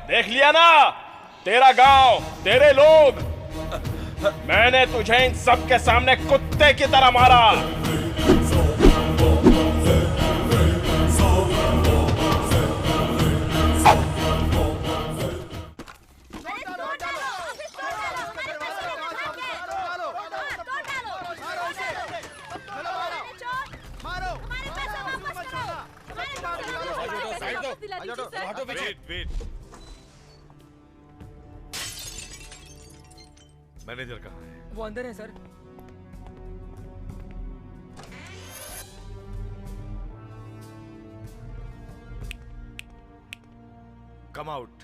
देख लिया ना, तेरा गांव, तेरे लोग, मैंने तुझे इन सब के सामने कुत्ते की तरह मारा। मैनेजर कहाँ है? वो अंदर है सर। Come out.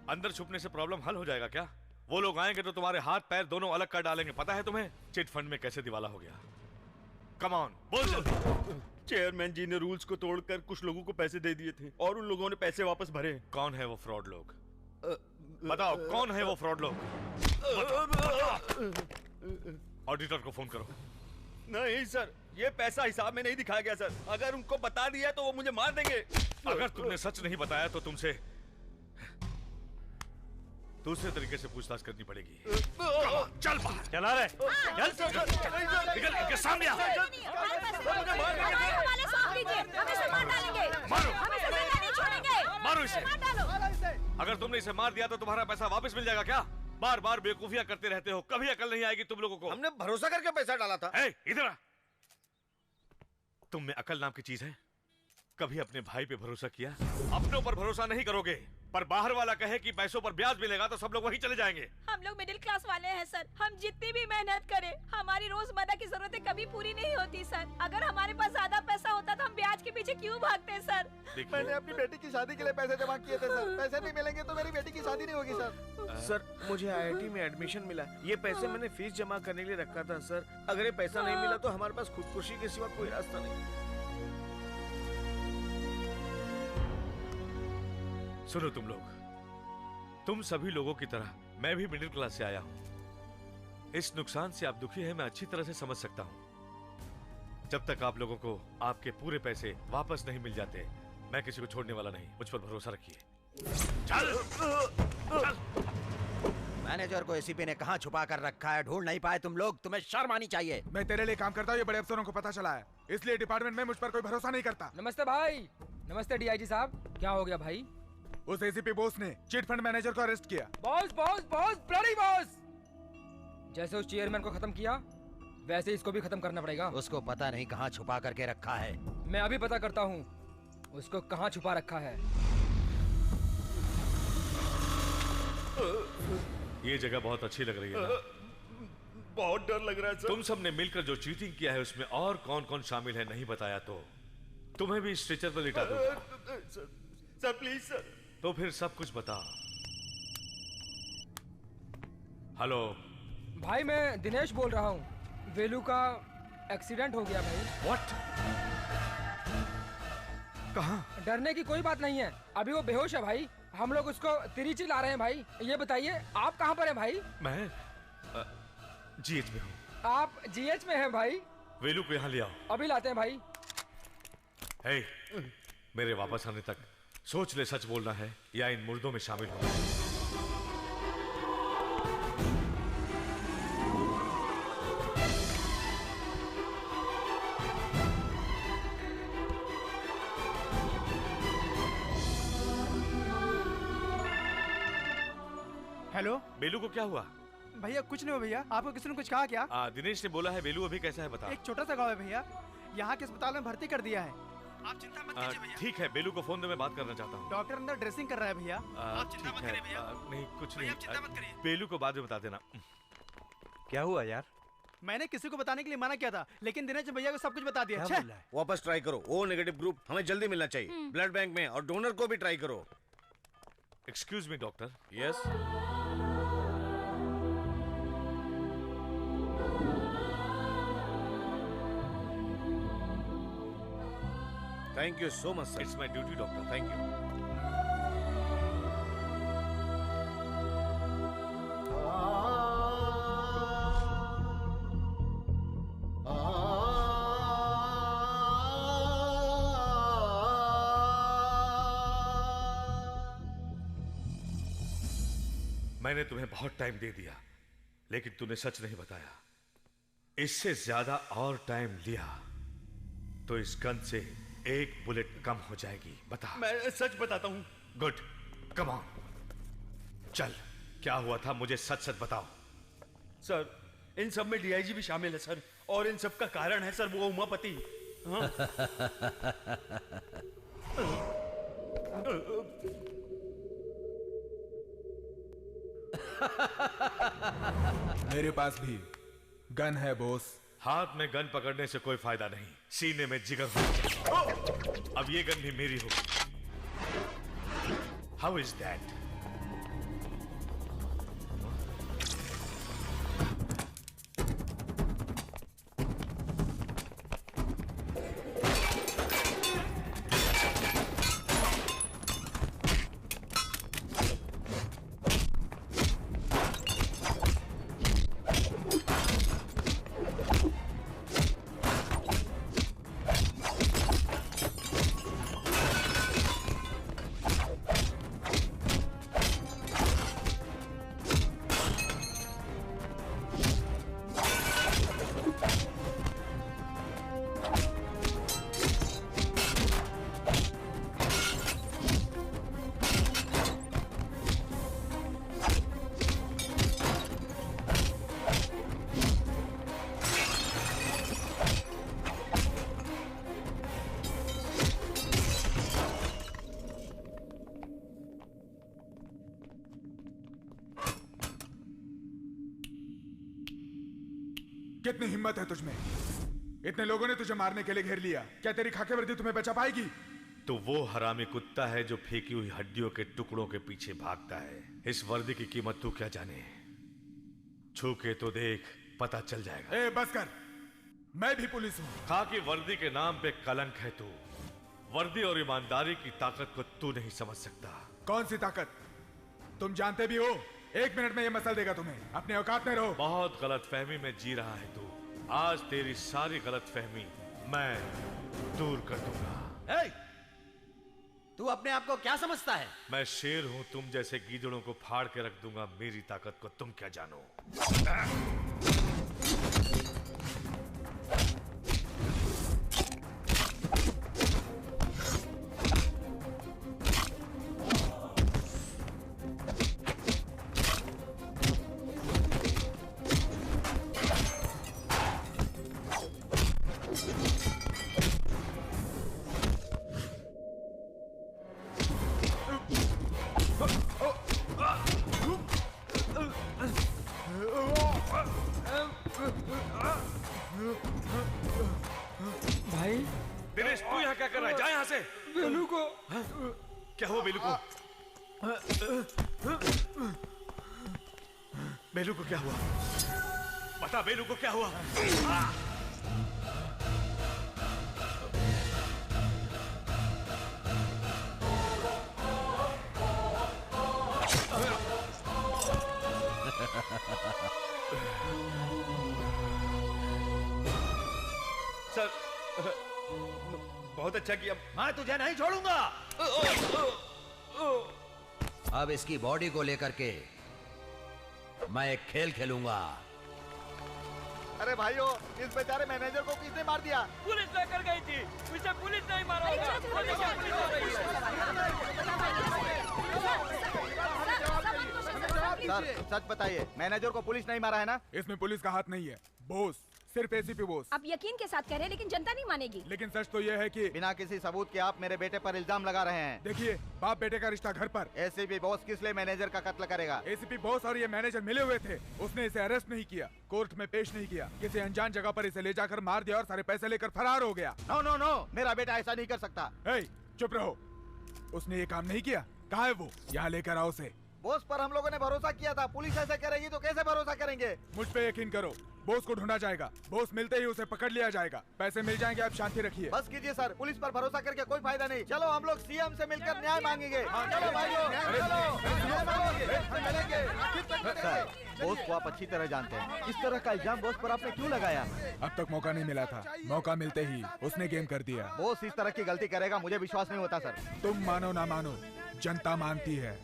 अंदर छुपने से प्रॉब्लम हल हो जाएगा क्या? वो लोग आएंगे तो तुम्हारे हाथ पैर दोनों अलग कर डालेंगे। पता है तुम्हें चिट फंड में कैसे दिवाला हो गया? कम ऑन, बोल जल्दी। चेयरमैन जी ने रूल्स को तोड़कर कुछ लोगों को पैसे दे दिए थे और उन लोगों ने पैसे वापस भरे। कौन है वो फ्रॉड लोग? बताओ कौन है वो फ्रॉड लोग? ऑडिटर को फोन करो। नहीं सर, ये पैसा हिसाब में नहीं दिखाया गया सर। अगर उनको बता दिया तो वो मुझे मार देंगे। अगर तुमने सच नहीं बताया तो तुमसे दूसरे तरीके से पूछताछ करनी पड़ेगी। चल बाहर। चला रहे चल निकल इनके सामने आ। मारो इसे। अगर तुमने इसे मार दिया तो तुम्हारा पैसा वापस मिल जाएगा क्या? बार बार बेवकूफियां करते रहते हो, कभी अकल नहीं आएगी तुम लोगों को। हमने भरोसा करके पैसा डाला था। इधर आ। तुम में अकल नाम की चीज है? कभी अपने भाई पे भरोसा किया? अपनों पर भरोसा नहीं करोगे, पर बाहर वाला कहे कि पैसों पर ब्याज मिलेगा तो सब लोग वहीं चले जाएंगे। हम लोग मिडिल क्लास वाले हैं सर। हम जितनी भी मेहनत करें, हमारी रोजमर्रा की जरूरतें कभी पूरी नहीं होती सर। अगर हमारे पास ज्यादा पैसा होता तो हम ब्याज के पीछे क्यों भागते सर? मैंने अपनी बेटी की शादी के लिए पैसे जमा किए थे सर। पैसे नहीं मिलेंगे तो मेरी बेटी की शादी नहीं होगी सर। सर मुझे IIT में एडमिशन मिला। ये पैसे मैंने फीस जमा करने के लिए रखा था सर। अगर ये पैसा नहीं मिला तो हमारे पास खुदकुशी के सिवा कोई रास्ता नहीं। सुनो तुम लोग, तुम सभी लोगों की तरह मैं भी मिडिल क्लास से आया हूं। इस नुकसान से आप दुखी हैं, मैं अच्छी तरह से समझ सकता हूं। जब तक आप लोगों को आपके पूरे पैसे वापस नहीं मिल जाते, मैं किसी को छोड़ने वाला नहीं। मुझ पर भरोसा रखिए। चल, चल। मैनेजर को एसीपी ने कहां छुपा कर रखा है? ढूंढ नहीं पाए तुम लोग? तुम्हें शर्म आनी चाहिए। मैं तेरे लिए काम करता हूँ, ये बड़े अफसरों को पता चला है, इसलिए डिपार्टमेंट में मुझ पर कोई भरोसा नहीं करता। नमस्ते भाई। नमस्ते DIG साहब। क्या हो गया भाई? उस ACP बॉस ने चिट फंड मैनेजर को अरेस्ट किया। Boss boss boss bloody boss. जैसे उस चेयरमैन को खत्म किया वैसे इसको भी खत्म करना पड़ेगा। उसको पता नहीं कहाँ छुपा करके रखा है। मैं अभी पता करता हूँ उसको कहाँ छुपा रखा है। ये जगह बहुत अच्छी लग रही है ना? बहुत डर लग रहा है सर। तुम सब ने मिलकर जो चीटिंग किया है उसमें और कौन कौन शामिल है नहीं बताया तो तुम्हें भी स्ट्रेचर पर लिटा दूंगा। Sir please sir. तो फिर सब कुछ बता। हेलो भाई, मैं दिनेश बोल रहा हूँ। वेलू का एक्सीडेंट हो गया भाई। व्हाट? कहाँ? डरने की कोई बात नहीं है, अभी वो बेहोश है भाई। हम लोग उसको तिरुचि ला रहे हैं भाई। ये बताइए आप कहाँ पर हैं भाई? मैं GH में हूँ। आप GH में हैं भाई? वेलू को यहाँ ले आओ। अभी लाते हैं भाई। हे, मेरे वापस आने तक सोच ले, सच बोलना है या इन मुर्दों में शामिल होना है। हेलो, बेलू को क्या हुआ? भैया कुछ नहीं हुआ भैया। आपको किसी ने कुछ कहा क्या? दिनेश ने बोला है। बेलू अभी कैसा है बता। एक छोटा सा गाँव है भैया, यहाँ के अस्पताल में भर्ती कर दिया है। आप चिंता मत कीजिए भैया। ठीक है, बेलू को फोन दे, मैं बात करना चाहता हूँ। डॉक्टर अंदर ड्रेसिंग कर रहा है भैया। आप चिंता मत करिए भैया। नहीं कुछ भैया, आप चिंता मत करिए। बेलू को बाद में बता देना। क्या हुआ यार? मैंने किसी को बताने के लिए मना किया था, लेकिन दिनेश भैया को सब कुछ बता दिया। वापस ट्राई करो। O नेगेटिव ग्रुप हमें जल्दी मिलना चाहिए ब्लड बैंक में, और डोनर को भी ट्राई करो। Excuse me doctor. Yes. Thank you so much sir. It's my duty doctor. Thank you. मैंने तुम्हें बहुत टाइम दे दिया, लेकिन तूने सच नहीं बताया। इससे ज्यादा और टाइम लिया तो इस गन से एक बुलेट कम हो जाएगी। बता। मैं सच बताता हूँ। गुड, कम ऑन, चल। क्या हुआ था मुझे सच सच बताओ। सर, इन सब में DIG भी शामिल है सर, और इन सब का कारण है सर वो उमापति। हाँ? मेरे पास भी गन है बॉस। हाथ में गन पकड़ने से कोई फायदा नहीं, सीने में जिगर हो। अब ये गन भी मेरी होगी। How is that? कितनी हिम्मत है तुझमें? इतने लोगों ने तुझे मारने के लिए घेर लिया, क्या तेरी खाकी वर्दी तुम्हें बचा पाएगी? तो वो हरामी कुत्ता है जो फेंकी हुई हड्डियों के टुकड़ों के पीछे भागता है। इस वर्दी की कीमत तू क्या जाने? छू के तो देख, पता चल जाएगा। ए बस कर, मैं भी पुलिस हूँ। खाकी वर्दी के नाम पे कलंक है तू। वर्दी और ईमानदारी की ताकत को तू नहीं समझ सकता। कौन सी ताकत? तुम जानते भी हो, 1 मिनट में ये मसल देगा तुम्हें। अपने औकात में रहो। बहुत गलत फहमी में जी रहा है तू। आज तेरी सारी गलत फहमी मैं दूर कर दूंगा। तू अपने आप को क्या समझता है? मैं शेर हूं, तुम जैसे गीदड़ों को फाड़ के रख दूंगा। मेरी ताकत को तुम क्या जानो? भाई दिनेश, तू यहाँ क्या कर रहा है? जा यहाँ से। बेलू को क्या हुआ? बेलू को? बेलू को क्या हुआ? बता, बेलू को क्या हुआ? सर, बहुत अच्छा किया। मैं तुझे नहीं छोड़ूंगा। अब इसकी बॉडी को लेकर के मैं एक खेल खेलूंगा। अरे भाइयों, इस बेचारे मैनेजर को किसने मार दिया? पुलिस लेकर गई थी, उसे पुलिस नहीं मारा होगा। सर, सच बताइए, मैनेजर को पुलिस नहीं मारा है ना? इसमें पुलिस का हाथ नहीं है, बोस, सिर्फ एसीपी बोस। आप यकीन के साथ कह रहे हैं, लेकिन जनता नहीं मानेगी। लेकिन सच तो यह है कि बिना किसी सबूत के आप मेरे बेटे पर इल्जाम लगा रहे हैं। देखिए, बाप बेटे का रिश्ता घर पर। एसीपी बॉस किस लिए मैनेजर का कत्ल करेगा? एसीपी बॉस और ये मैनेजर मिले हुए थे। उसने इसे अरेस्ट नहीं किया, कोर्ट में पेश नहीं किया, किसी अनजान जगह पर इसे ले जाकर मार दिया और सारे पैसे लेकर फरार हो गया। नो नो नो, मेरा बेटा ऐसा नहीं कर सकता। चुप रहो, उसने ये काम नहीं किया। कहाँ है वो? यहाँ लेकर आओ उसे। बॉस पर हम लोगों ने भरोसा किया था, पुलिस ऐसा करेगी तो कैसे भरोसा करेंगे? मुझ पे यकीन करो, बॉस को ढूंढा जाएगा। बॉस मिलते ही उसे पकड़ लिया जाएगा, पैसे मिल जाएंगे। आप शांति रखिए। बस कीजिए सर, पुलिस पर भरोसा करके कोई फायदा नहीं। चलो हम लोग सीएम से मिलकर न्याय मांगेंगे। चलो भाइयों, चलो। बॉस को आप अच्छी तरह जानते हैं, इस तरह का इल्जाम बॉस पर आपने क्यों लगाया? अब तक मौका नहीं मिला था, मौका मिलते ही उसने गेम कर दिया। बॉस इस तरह की गलती करेगा मुझे विश्वास नहीं होता सर। तुम मानो ना मानो, जनता मानती है।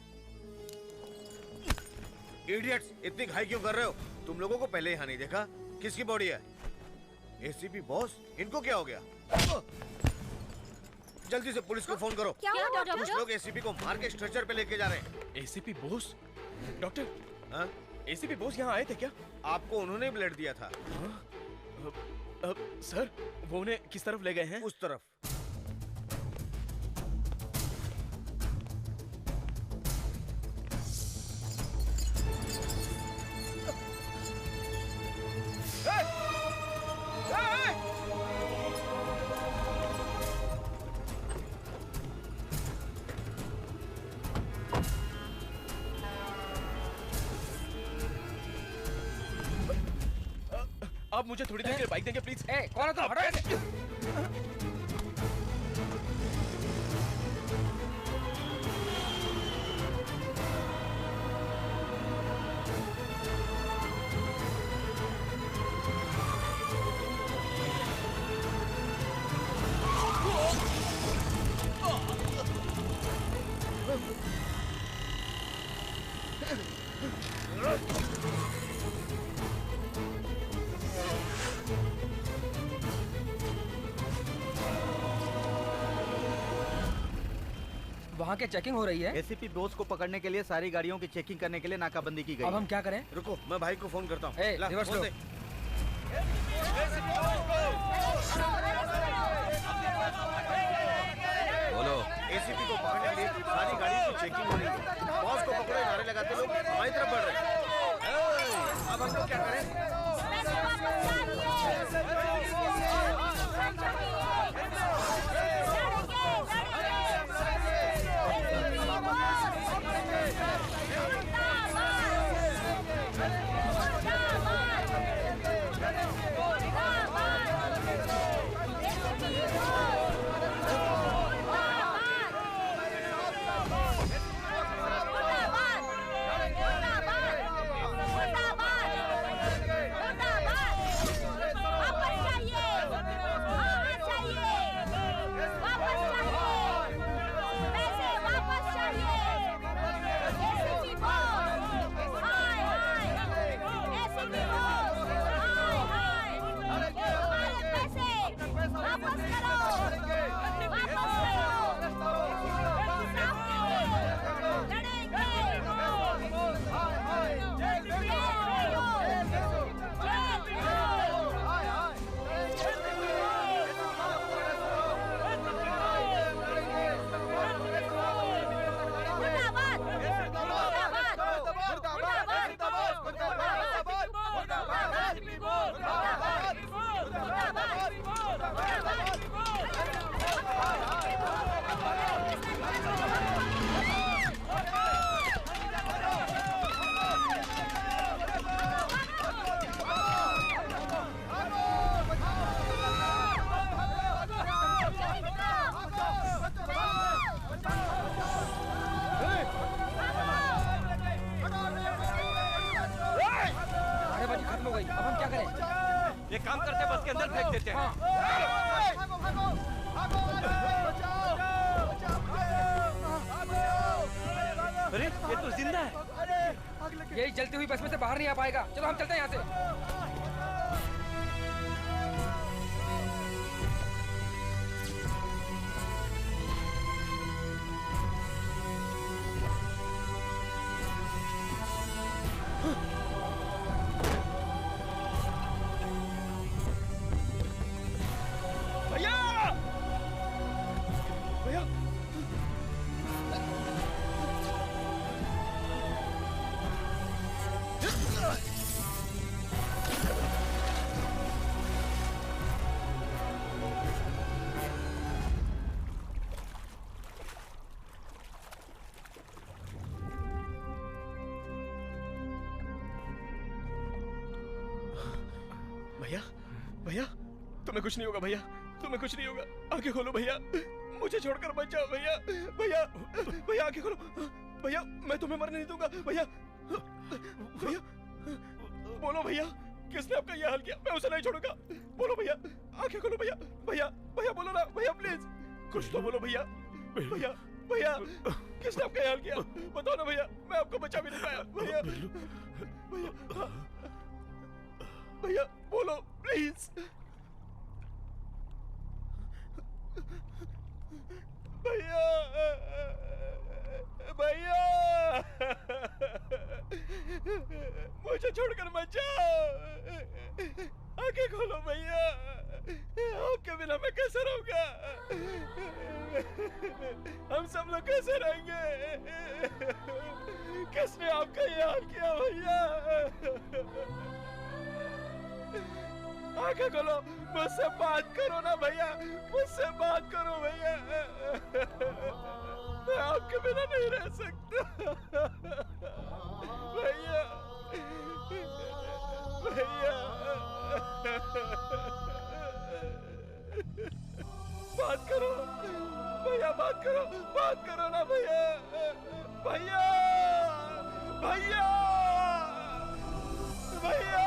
इडियट्स, इतनी घाई क्यों कर रहे हो? तुम लोगों को पहले यहाँ नहीं देखा? किसकी बॉडी है? ACP boss? इनको क्या हो गया? जल्दी से पुलिस को फोन करो। क्या हुआ डॉक्टर? कुछ लोग एसीपी को मार के स्ट्रेचर पे लेके जा रहे हैं। एसीपी बोस? डॉक्टर, हाँ? एसीपी बोस यहाँ आए थे क्या? आपको उन्होंने ब्लड दिया था। सर, वो उन्हें किस तरफ ले गए हैं? उस तरफ। आप मुझे थोड़ी देर के लिए बाइक देंगे प्लीज? कौन है तुम? हटो ऐसे। वहाँ क्या चेकिंग हो रही है? एसीपी बोस को पकड़ने के लिए सारी गाड़ियों की चेकिंग करने के लिए नाकाबंदी की गई। अब हम क्या करें? रुको, मैं भाई को फोन करता हूँ। रिवर्स लो। बोलो। एसीपी को पकड़ने के लिए सारी गाड़ियों की चेकिंग हो रही है। बॉस को पकड़ो, नारे लगाते लोग हमारी तरफ बढ़ रहे हैं। अब हम लोग क्या करें? खत्म हो गई। अब हम क्या करें? एक काम करते हैं, बस के अंदर फेंक देते हैं। अरे ये तो जिंदा है। यही जलती हुई बस में से बाहर नहीं आ पाएगा। चलो हम चलते हैं यहाँ से। भैया तुम्हें कुछ नहीं होगा। भैया तुम्हें कुछ नहीं होगा। आंखें खोलो भैया, मुझे छोड़कर मत जाओ भैया। भैया भैया आंखें खोलो भैया, मैं तुम्हें मरने नहीं दूंगा भैया। भैया बोलो भैया, किसने आपका यह हाल किया? मैं उसे नहीं छोड़ूंगा। बोलो भैया, आंखें खोलो भैया। भैया भैया बोलो ना भैया, प्लीज कुछ तो बोलो भैया। भैया भैया किसने आपका यह हाल किया? बताओ ना भैया, मैं आपको बचा भी नहीं पाया भैया। भैया भैया बोलो प्लीज। भैया भैया मुझे छोड़कर मत जाओ। आंखें खोलो भैया, आपके बिना मैं कैसे रहूंगा? हम सब लोग कैसे रहेंगे? किसने आपका ये हाल किया भैया? आंखें खोलो, मुझसे बात करो ना भैया, मुझसे बात करो भैया। मैं आपके बिना नहीं रह सकता भैया। भैया बात करो ना भैया, भैया, भैया, भैया।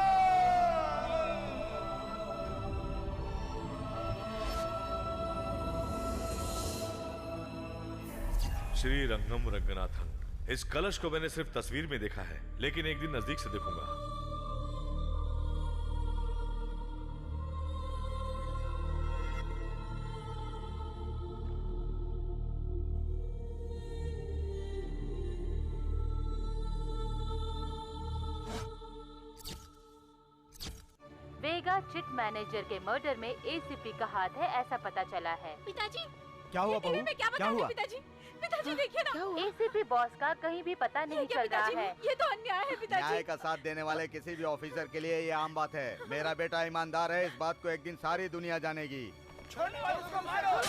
श्री रंगम रंगनाथन, इस कलश को मैंने सिर्फ तस्वीर में देखा है, लेकिन एक दिन नजदीक से देखूंगा। वेगा चिट मैनेजर के मर्डर में एसीपी का हाथ है, ऐसा पता चला है। पिताजी क्या हुआ बहू? क्या हुआ? पिताजी, पिताजी देखिए ना। एसीपी बॉस का कहीं भी पता नहीं चल रहा है। ये तो अन्याय है पिताजी। न्याय का साथ देने वाले किसी भी ऑफिसर के लिए ये आम बात है। मेरा बेटा ईमानदार है, इस बात को एक दिन सारी दुनिया जानेगी। छोड़ने वाले उसको मारो।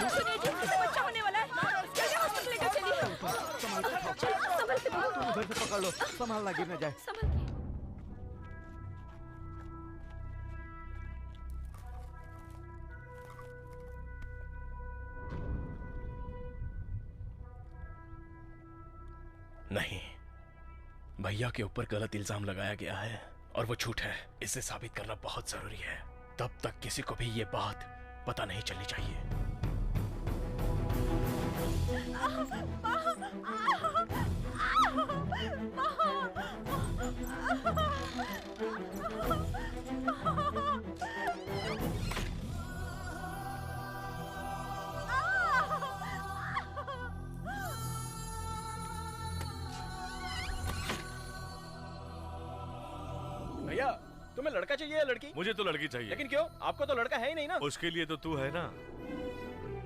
सुनिए जी, उसे बच्चा होने वाला है। जल्दी हॉस्पिटल लेकर चलिए। संभल के उधर से पकड़ लो, संभालना गिर न जाए। संभल के। नहीं, भैया के ऊपर गलत इल्जाम लगाया गया है और वो झूठ है। इसे साबित करना बहुत जरूरी है। तब तक किसी को भी ये बात पता नहीं चलनी चाहिए। भैया, तुम्हें लड़का चाहिए या लड़की? मुझे तो लड़की चाहिए। लेकिन क्यों? आपको तो लड़का है ही नहीं ना। उसके लिए तो तू है ना।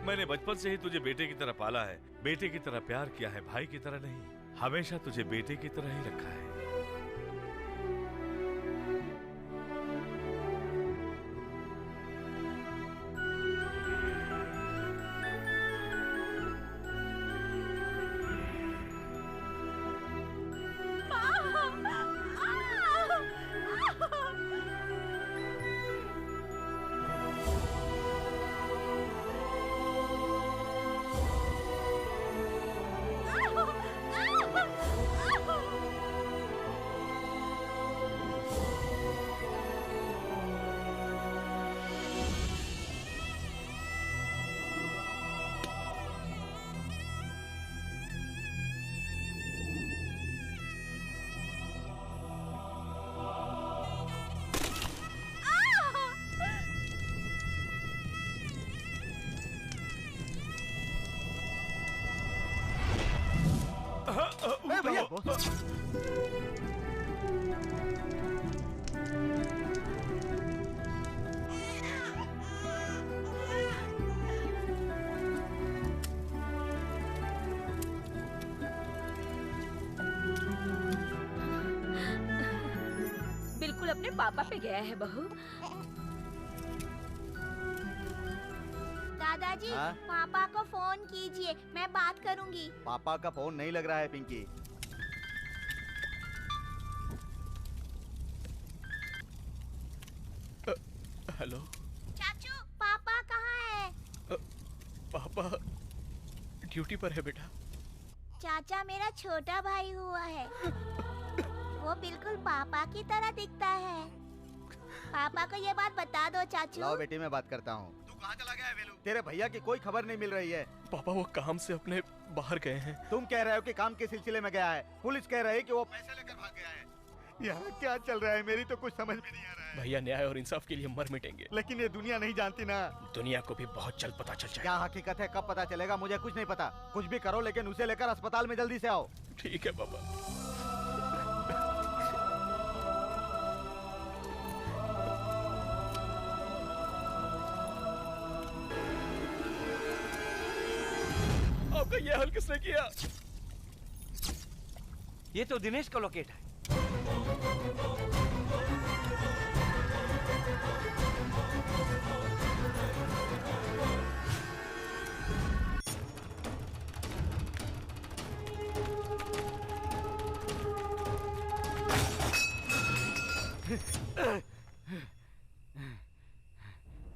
मैंने बचपन से ही तुझे बेटे की तरह पाला है, बेटे की तरह प्यार किया है, भाई की तरह नहीं। हमेशा तुझे बेटे की तरह ही रखा है। बिल्कुल अपने पापा पे गया है बहू। दादाजी, हाँ? पापा को फोन कीजिए, मैं बात करूंगी। पापा का फोन नहीं लग रहा है पिंकी। हेलो चाचू, पापा कहाँ है? पापा ड्यूटी पर है बेटा। चाचा मेरा छोटा भाई हुआ है। वो बिल्कुल पापा की तरह दिखता है। पापा को ये बात बता दो चाचू। लाओ बेटी, मैं बात करता हूँ। तू कहाँ चला गया है वेलू? तेरे भैया की कोई खबर नहीं मिल रही है। पापा वो काम से अपने बाहर गए हैं। तुम कह रहे हो कि काम के सिलसिले में गया है, पुलिस कह रही है कि वो पैसे लेकर भाग गया है। यहाँ क्या चल रहा है, मेरी तो कुछ समझ में नहीं आ रहा है। भैया न्याय और इंसाफ के लिए मर मिटेंगे। लेकिन ये दुनिया नहीं जानती ना। दुनिया को भी बहुत जल्द पता चल जाएगा। क्या हकीकत है, कब पता चलेगा, मुझे कुछ नहीं पता। कुछ भी करो, लेकिन उसे लेकर अस्पताल में जल्दी से आओ। ठीक है पापा। आपका ये हाल किसने किया? ये तो दिनेश का लोकेट है।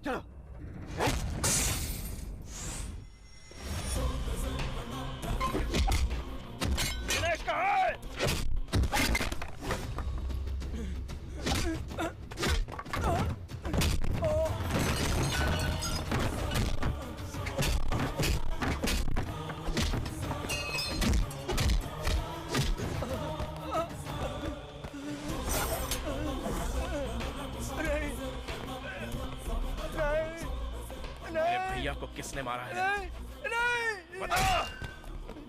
चलो भैया को किसने मारा है? नहीं। बता।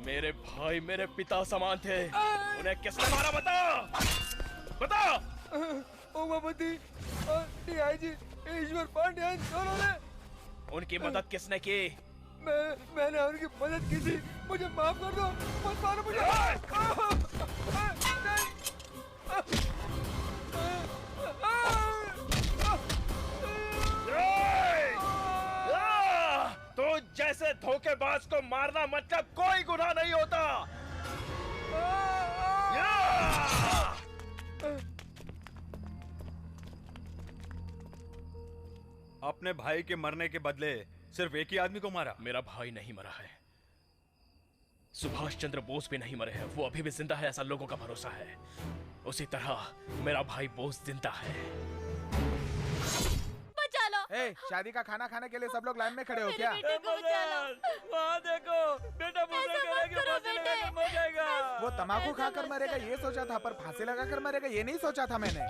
मेरे भाई मेरे पिता समान थे, उन्हें किसने मारा? बता बता। उमापति और डीआईजी ईश्वर पांड्यन दोनों ने। उनकी मदद किसने की? मैंने उनकी मदद की थी, मुझे माफ कर दो, मत मारो मुझे। तो जैसे धोखेबाज को मारना मतलब कोई गुनाह नहीं होता। अपने भाई के मरने के बदले सिर्फ एक ही आदमी को मारा? मेरा भाई नहीं मरा है, सुभाष चंद्र बोस भी नहीं मरे हैं, वो अभी भी जिंदा है, ऐसा लोगों का भरोसा है। उसी तरह मेरा भाई बोस जिंदा है। बचा लो। ए, शादी का खाना खाने के लिए सब लोग लाइन में खड़े हो क्या? वहाँ देखो, बेटा मर जाएगा। वो तम्बाकू खाकर मरेगा ये सोचा था, पर फांसी लगाकर मरेगा ये नहीं सोचा था मैंने।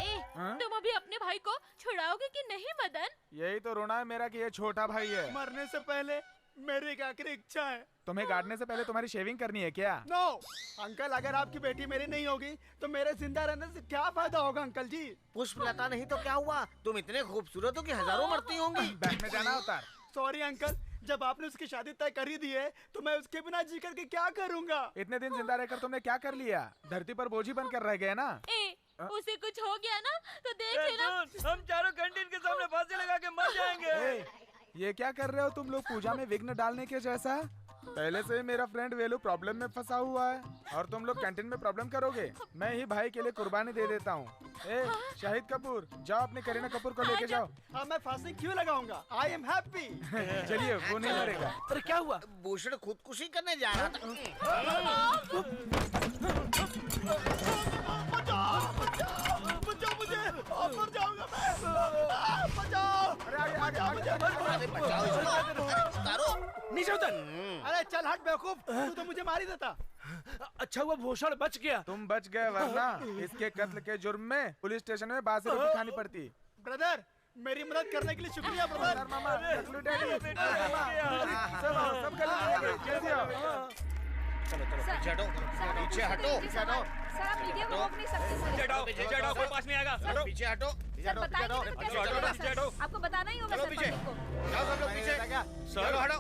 तुम अभी अपने भाई को छुड़ाओगे कि नहीं मदन? यही तो रोना है मेरा कि ये छोटा भाई है। मरने से पहले मेरी एक आखिरी इच्छा है। तुम्हें गाड़ने से पहले तुम्हारी शेविंग करनी है क्या? नो अंकल, अगर आपकी बेटी मेरी नहीं होगी तो मेरे जिंदा रहने से क्या फायदा होगा अंकल जी? पुष्पलता नहीं तो क्या हुआ? तुम इतने खूबसूरत हो कि हजारों मरती होंगी। बैंक में जाना होता है। सॉरी अंकल, जब आपने उसकी शादी तय कर ही दी है तो मैं उसके बिना जी करके क्या करूँगा? इतने दिन जिंदा रहकर तुमने क्या कर लिया? धरती पर बोझ ही बनकर रह गए ना। उसे कुछ हो गया ना तो देख लेना। हम चारों कैंटीन के सामने फांसी लगा के मर जाएंगे। ये क्या कर रहे हो तुम लोग? पूजा में विघ्न डालने के जैसा। पहले से ही मेरा फ्रेंड वेलू प्रॉब्लम में फंसा हुआ है और तुम लोग कैंटीन में प्रॉब्लम करोगे। मैं ही भाई के लिए कुर्बानी दे देता हूँ। शाहिद कपूर, जाओ अपने करीना कपूर को लेके जाओ। हाँ, मैं फांसी क्यों लगाऊंगा? I am happy. चलिए, वो नहीं मरेगा। अरे क्या हुआ? भूषण खुदकुशी करने जा रहा था। बचाओ मुझे, मर जाऊंगा मैं। बचाओ। नीचे उतर। अरे चल हट बेवकूफ, तू तो मुझे मार ही देता। अच्छा हुआ भूषण बच गया। तुम बच गए, वरना इसके कत्ल के जुर्म में पुलिस स्टेशन में बासी रोटी खानी पड़ती। ब्रदर, मेरी मदद करने के लिए शुक्रिया ब्रदर। मामा, चलो पीछे हटो, पीछे हटो, पीछे हटो। सर आप मीडिया को रोक नहीं सकते। पीछे हटो, कोई पास नहीं आएगा। पीछे हटो, सर बताइए तो कैसे चलेगा सर? आपको बताना ही होगा सर पब्लिक को। जाओ सब लोग पीछे। सर हटो,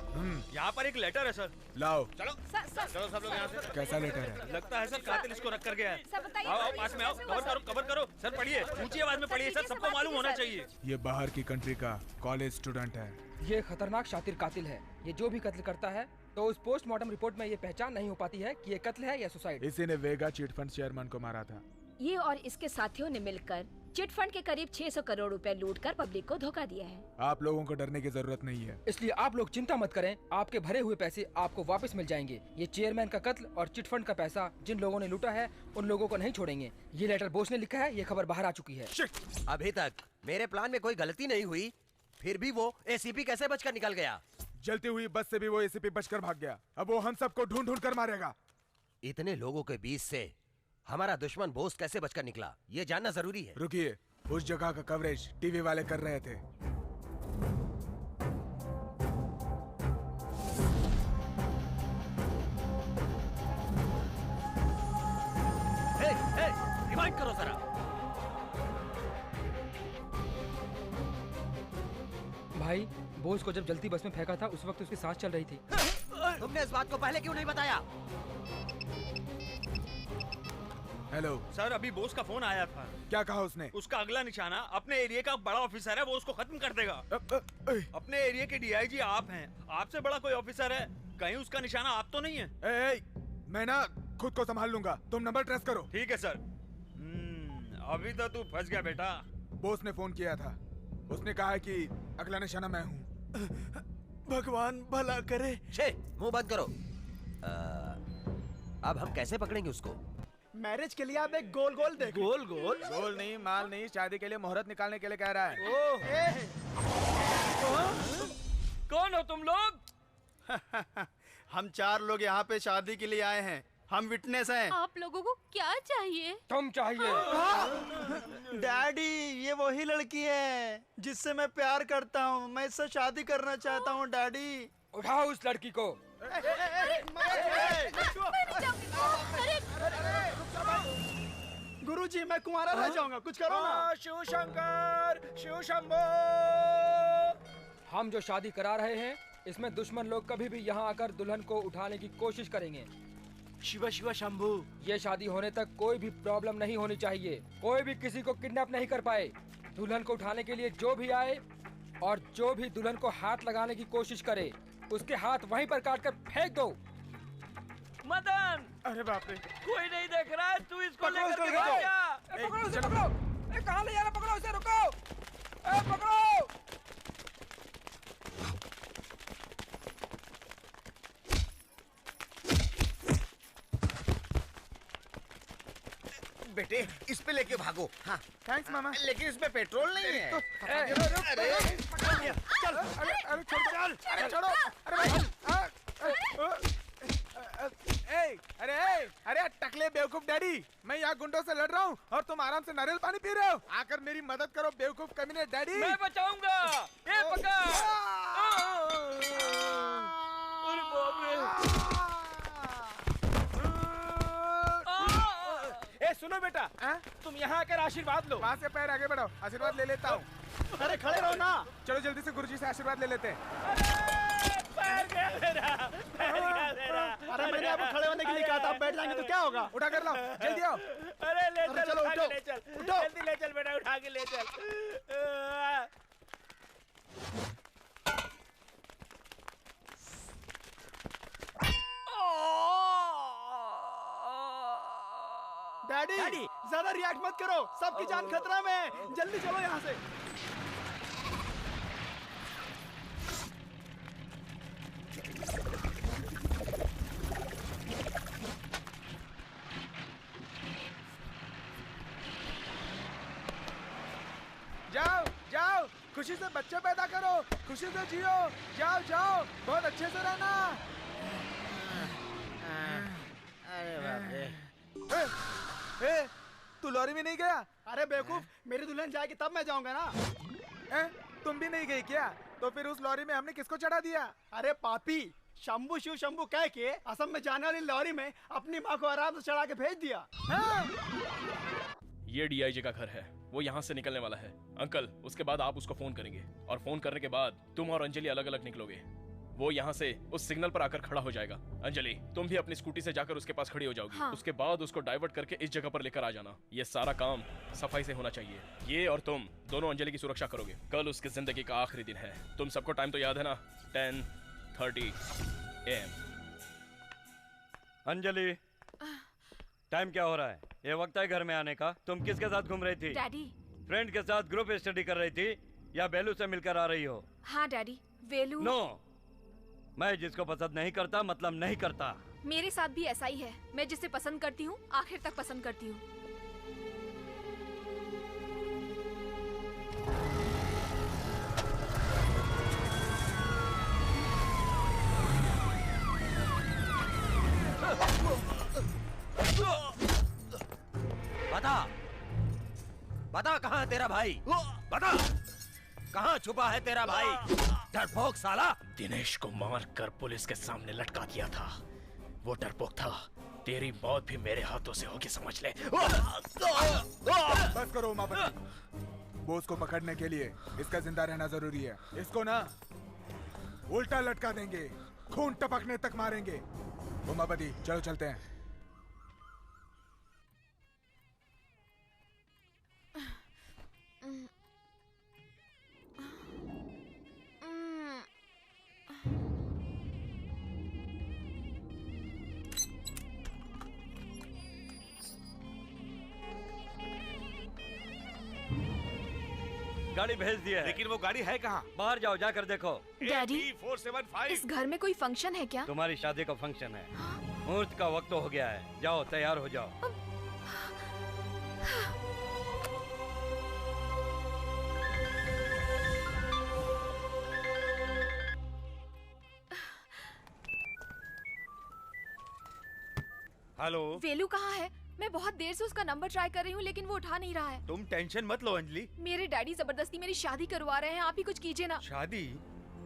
यहाँ पर एक लेटर है सर। लाओ। चलो चलो सब लोग यहाँ से। कैसा लेटर है? लगता है सर कातिल इसको रख कर गया है। सर बताइए। आओ पास में आओ, कवर करो सर, पढ़िए, ऊंची आवाज में पढ़िए सर, सबको मालूम होना चाहिए। ये बाहर की कंट्री का कॉलेज स्टूडेंट है। ये खतरनाक शातिर कातिल है। ये जो भी कत्ल करता है तो उस पोस्टमार्टम रिपोर्ट में ये पहचान नहीं हो पाती है कि ये कत्ल है या सुसाइड। इसी ने वेगा चिट फंड चेयरमैन को मारा था। ये और इसके साथियों ने मिलकर चिट फंड के करीब 600 करोड़ रुपए लूटकर पब्लिक को धोखा दिया है। आप लोगों को डरने की जरूरत नहीं है। इसलिए आप लोग चिंता मत करें, आपके भरे हुए पैसे आपको वापस मिल जाएंगे। ये चेयरमैन का कत्ल और चिट फंड का पैसा जिन लोगों ने लूटा है उन लोगों को नहीं छोड़ेंगे। ये लेटर बोस ने लिखा है, ये खबर बाहर आ चुकी है। अभी तक मेरे प्लान में कोई गलती नहीं हुई, फिर भी वो एसीपी कैसे बचकर निकल गया? जलती हुई बस से भी वो एसीपी बचकर भाग गया। अब वो हम सबको ढूंढ ढूंढ कर मारेगा। इतने लोगों के बीच से हमारा दुश्मन बोस कैसे बचकर निकला, ये जानना जरूरी है। रुकिए, उस जगह का कवरेज टीवी वाले कर रहे थे। रिवाइंड करो जरा। भाई, बोस को जब जल्दी बस में फेंका था उस वक्त उसकी सांस चल रही थी। तुमने इस बात को पहले क्यों नहीं बताया? हेलो सर, अभी बोस का फोन आया था। क्या कहा उसने? उसका अगला निशाना अपने एरिया का बड़ा ऑफिसर है, वो उसको खत्म कर देगा। अपने एरिया के डीआईजी आप हैं, आपसे बड़ा कोई ऑफिसर है, कहीं उसका निशाना आप तो नहीं है? मैं ना खुद को संभाल लूंगा, तुम नंबर ट्रेस करो। ठीक है सर। अभी तो तू फंस गया बेटा। बोस ने फोन किया था, उसने कहा कि अगला निशाना मैं हूँ। भगवान भला करे। मुंह बंद करो। अब हम कैसे पकड़ेंगे उसको? मैरिज के लिए आप एक गोल गोल देखो। गोल गोल? गोल नहीं, माल नहीं, शादी के लिए मुहूर्त निकालने के लिए कह रहा है। कौन हो तुम लोग? हम 4 लोग यहाँ पे शादी के लिए आए हैं। हम विटनेस हैं। आप लोगों को क्या चाहिए? तुम चाहिए। डैडी, ये वही लड़की है जिससे मैं प्यार करता हूँ। मैं इससे शादी करना चाहता हूँ डैडी। उठाओ उस लड़की को। गुरुजी, मैं कुंवारा रह जाऊंगा, कुछ करो ना। शिव शंकर, शिव शंभो। हम जो शादी करा रहे हैं इसमें दुश्मन लोग कभी भी यहाँ आकर दुल्हन को उठाने की कोशिश करेंगे। शिवा शिवा शंभू। ये शादी होने तक कोई भी प्रॉब्लम नहीं होनी चाहिए। कोई भी किसी को किडनैप नहीं कर पाए। दुल्हन को उठाने के लिए जो भी आए और जो भी दुल्हन को हाथ लगाने की कोशिश करे उसके हाथ वहीं पर काट कर फेंक दो। मदन, अरे बाप रे, कोई नहीं देख रहा है, तू इसको पकड़ो, लेकर इसको के भाग जा। पकड़ो उसे, पकड़ो। कहाँ ले जा रहा? पकड़ो उसे, रुको। पकड़ो। बेटे, इस पे लेके भागो। हाँ, थैंक्स मामा। लेकिन इसमें पेट्रोल नहीं है। अरे चल, अरे छोड़ो, अरे छोड़ो, अरे भाई। अरे टकले बेवकूफ डैडी, मैं यहाँ गुंडों से लड़ रहा हूँ और तुम आराम से नारियल पानी पी रहे हो। आकर मेरी मदद करो बेवकूफ कमीने डैडी। मैं बचाऊंगा। ये पकड़। अरे बाप रे। ए सुनो बेटा, तुम यहाँ आकर आशीर्वाद लो। वहाँ से पैर आगे बढ़ाओ, आशीर्वाद ले लेता हूँ। अरे खड़े रहो ना। चलो जल्दी से गुरुजी से आशीर्वाद ले लेते हैं। पैर गया मेरा, पैर गया मेरा। अरे मैंने आपको खड़े होने के लिए कहा था, आप बैठ जाएंगे तो क्या होगा? उठा कर लाओ, जल्दी आओ। अरे ले चल, चलो, उठा के उठो, ले चल, उठो। जल्दी ले चल बेटा, उठा के ले चल। डैडी, ज्यादा रिएक्ट मत करो, सबकी जान खतरा में है। जल्दी चलो यहाँ से। जाओ जाओ, खुशी से बच्चे पैदा करो, खुशी से जियो। जाओ जाओ, बहुत अच्छे से रहना। अरे बाप रे। ए, तू लॉरी में नहीं गया? अरे बेवकूफ, मेरी दुल्हन जाएगी तब मैं जाऊंगा ना। तुम भी नहीं गई क्या? तो फिर उस लॉरी में हमने किसको चढ़ा दिया? अरे पापी, शंभू शिव शंभू कह के असम में जाने वाली लॉरी में अपनी माँ को आराम से चढ़ा के भेज दिया। ये डीआईजी का घर है, वो यहाँ से निकलने वाला है। अंकल, उसके बाद आप उसको फोन करेंगे और फोन करने के बाद तुम और अंजलि अलग अलग निकलोगे। वो यहाँ से उस सिग्नल पर आकर खड़ा हो जाएगा। अंजलि, तुम भी अपनी स्कूटी से जाकर उसके पास खड़ी हो जाओगी। हाँ। उसके बाद उसको डाइवर्ट करके इस जगह पर लेकर आ जाना। ये सारा काम सफाई से होना चाहिए। ये और तुम दोनों अंजलि की सुरक्षा करोगे। कल उसकी जिंदगी का आखिरी दिन है। तुम सबको टाइम तो याद है ना? 10:30 AM। अंजलि, टाइम क्या हो रहा है? ये वक्त है घर में आने का। तुम किसके साथ घूम रही थी? डैडी। फ्रेंड के साथ ग्रुप स्टडी कर रही थी या बेलू से मिलकर आ रही हो? हाँ डैडी, वेलू। नो, मैं जिसको पसंद नहीं करता मतलब नहीं करता। मेरे साथ भी ऐसा ही है। मैं जिसे पसंद करती हूँ आखिर तक पसंद करती हूँ। बता, बता कहाँ है तेरा भाई? बता, कहाँ छुपा है तेरा भाई? डरपोक साला! दिनेश को मार कर पुलिस के सामने लटका दिया था। वो डरपोक था। तेरी मौत भी मेरे हाथों से होगी, समझ ले। बस करो उमापति। बोस को पकड़ने के लिए इसका जिंदा रहना जरूरी है। इसको ना उल्टा लटका देंगे, खून टपकने तक मारेंगे। उमापति, चलो चलते हैं। गाड़ी भेज दिया है। लेकिन वो गाड़ी है कहाँ? बाहर जाओ, जाकर देखो। डैडी, 475। इस घर में कोई फंक्शन है क्या? तुम्हारी शादी का फंक्शन है। मुहूर्त का वक्त हो गया है। जाओ, तैयार हो जाओ। हेलो। वेलू कहाँ है? मैं बहुत देर से उसका नंबर ट्राई कर रही हूँ लेकिन वो उठा नहीं रहा है। तुम टेंशन मत लो अंजलि। मेरे डैडी जबरदस्ती मेरी शादी करवा रहे हैं, आप ही कुछ कीजिए ना। शादी?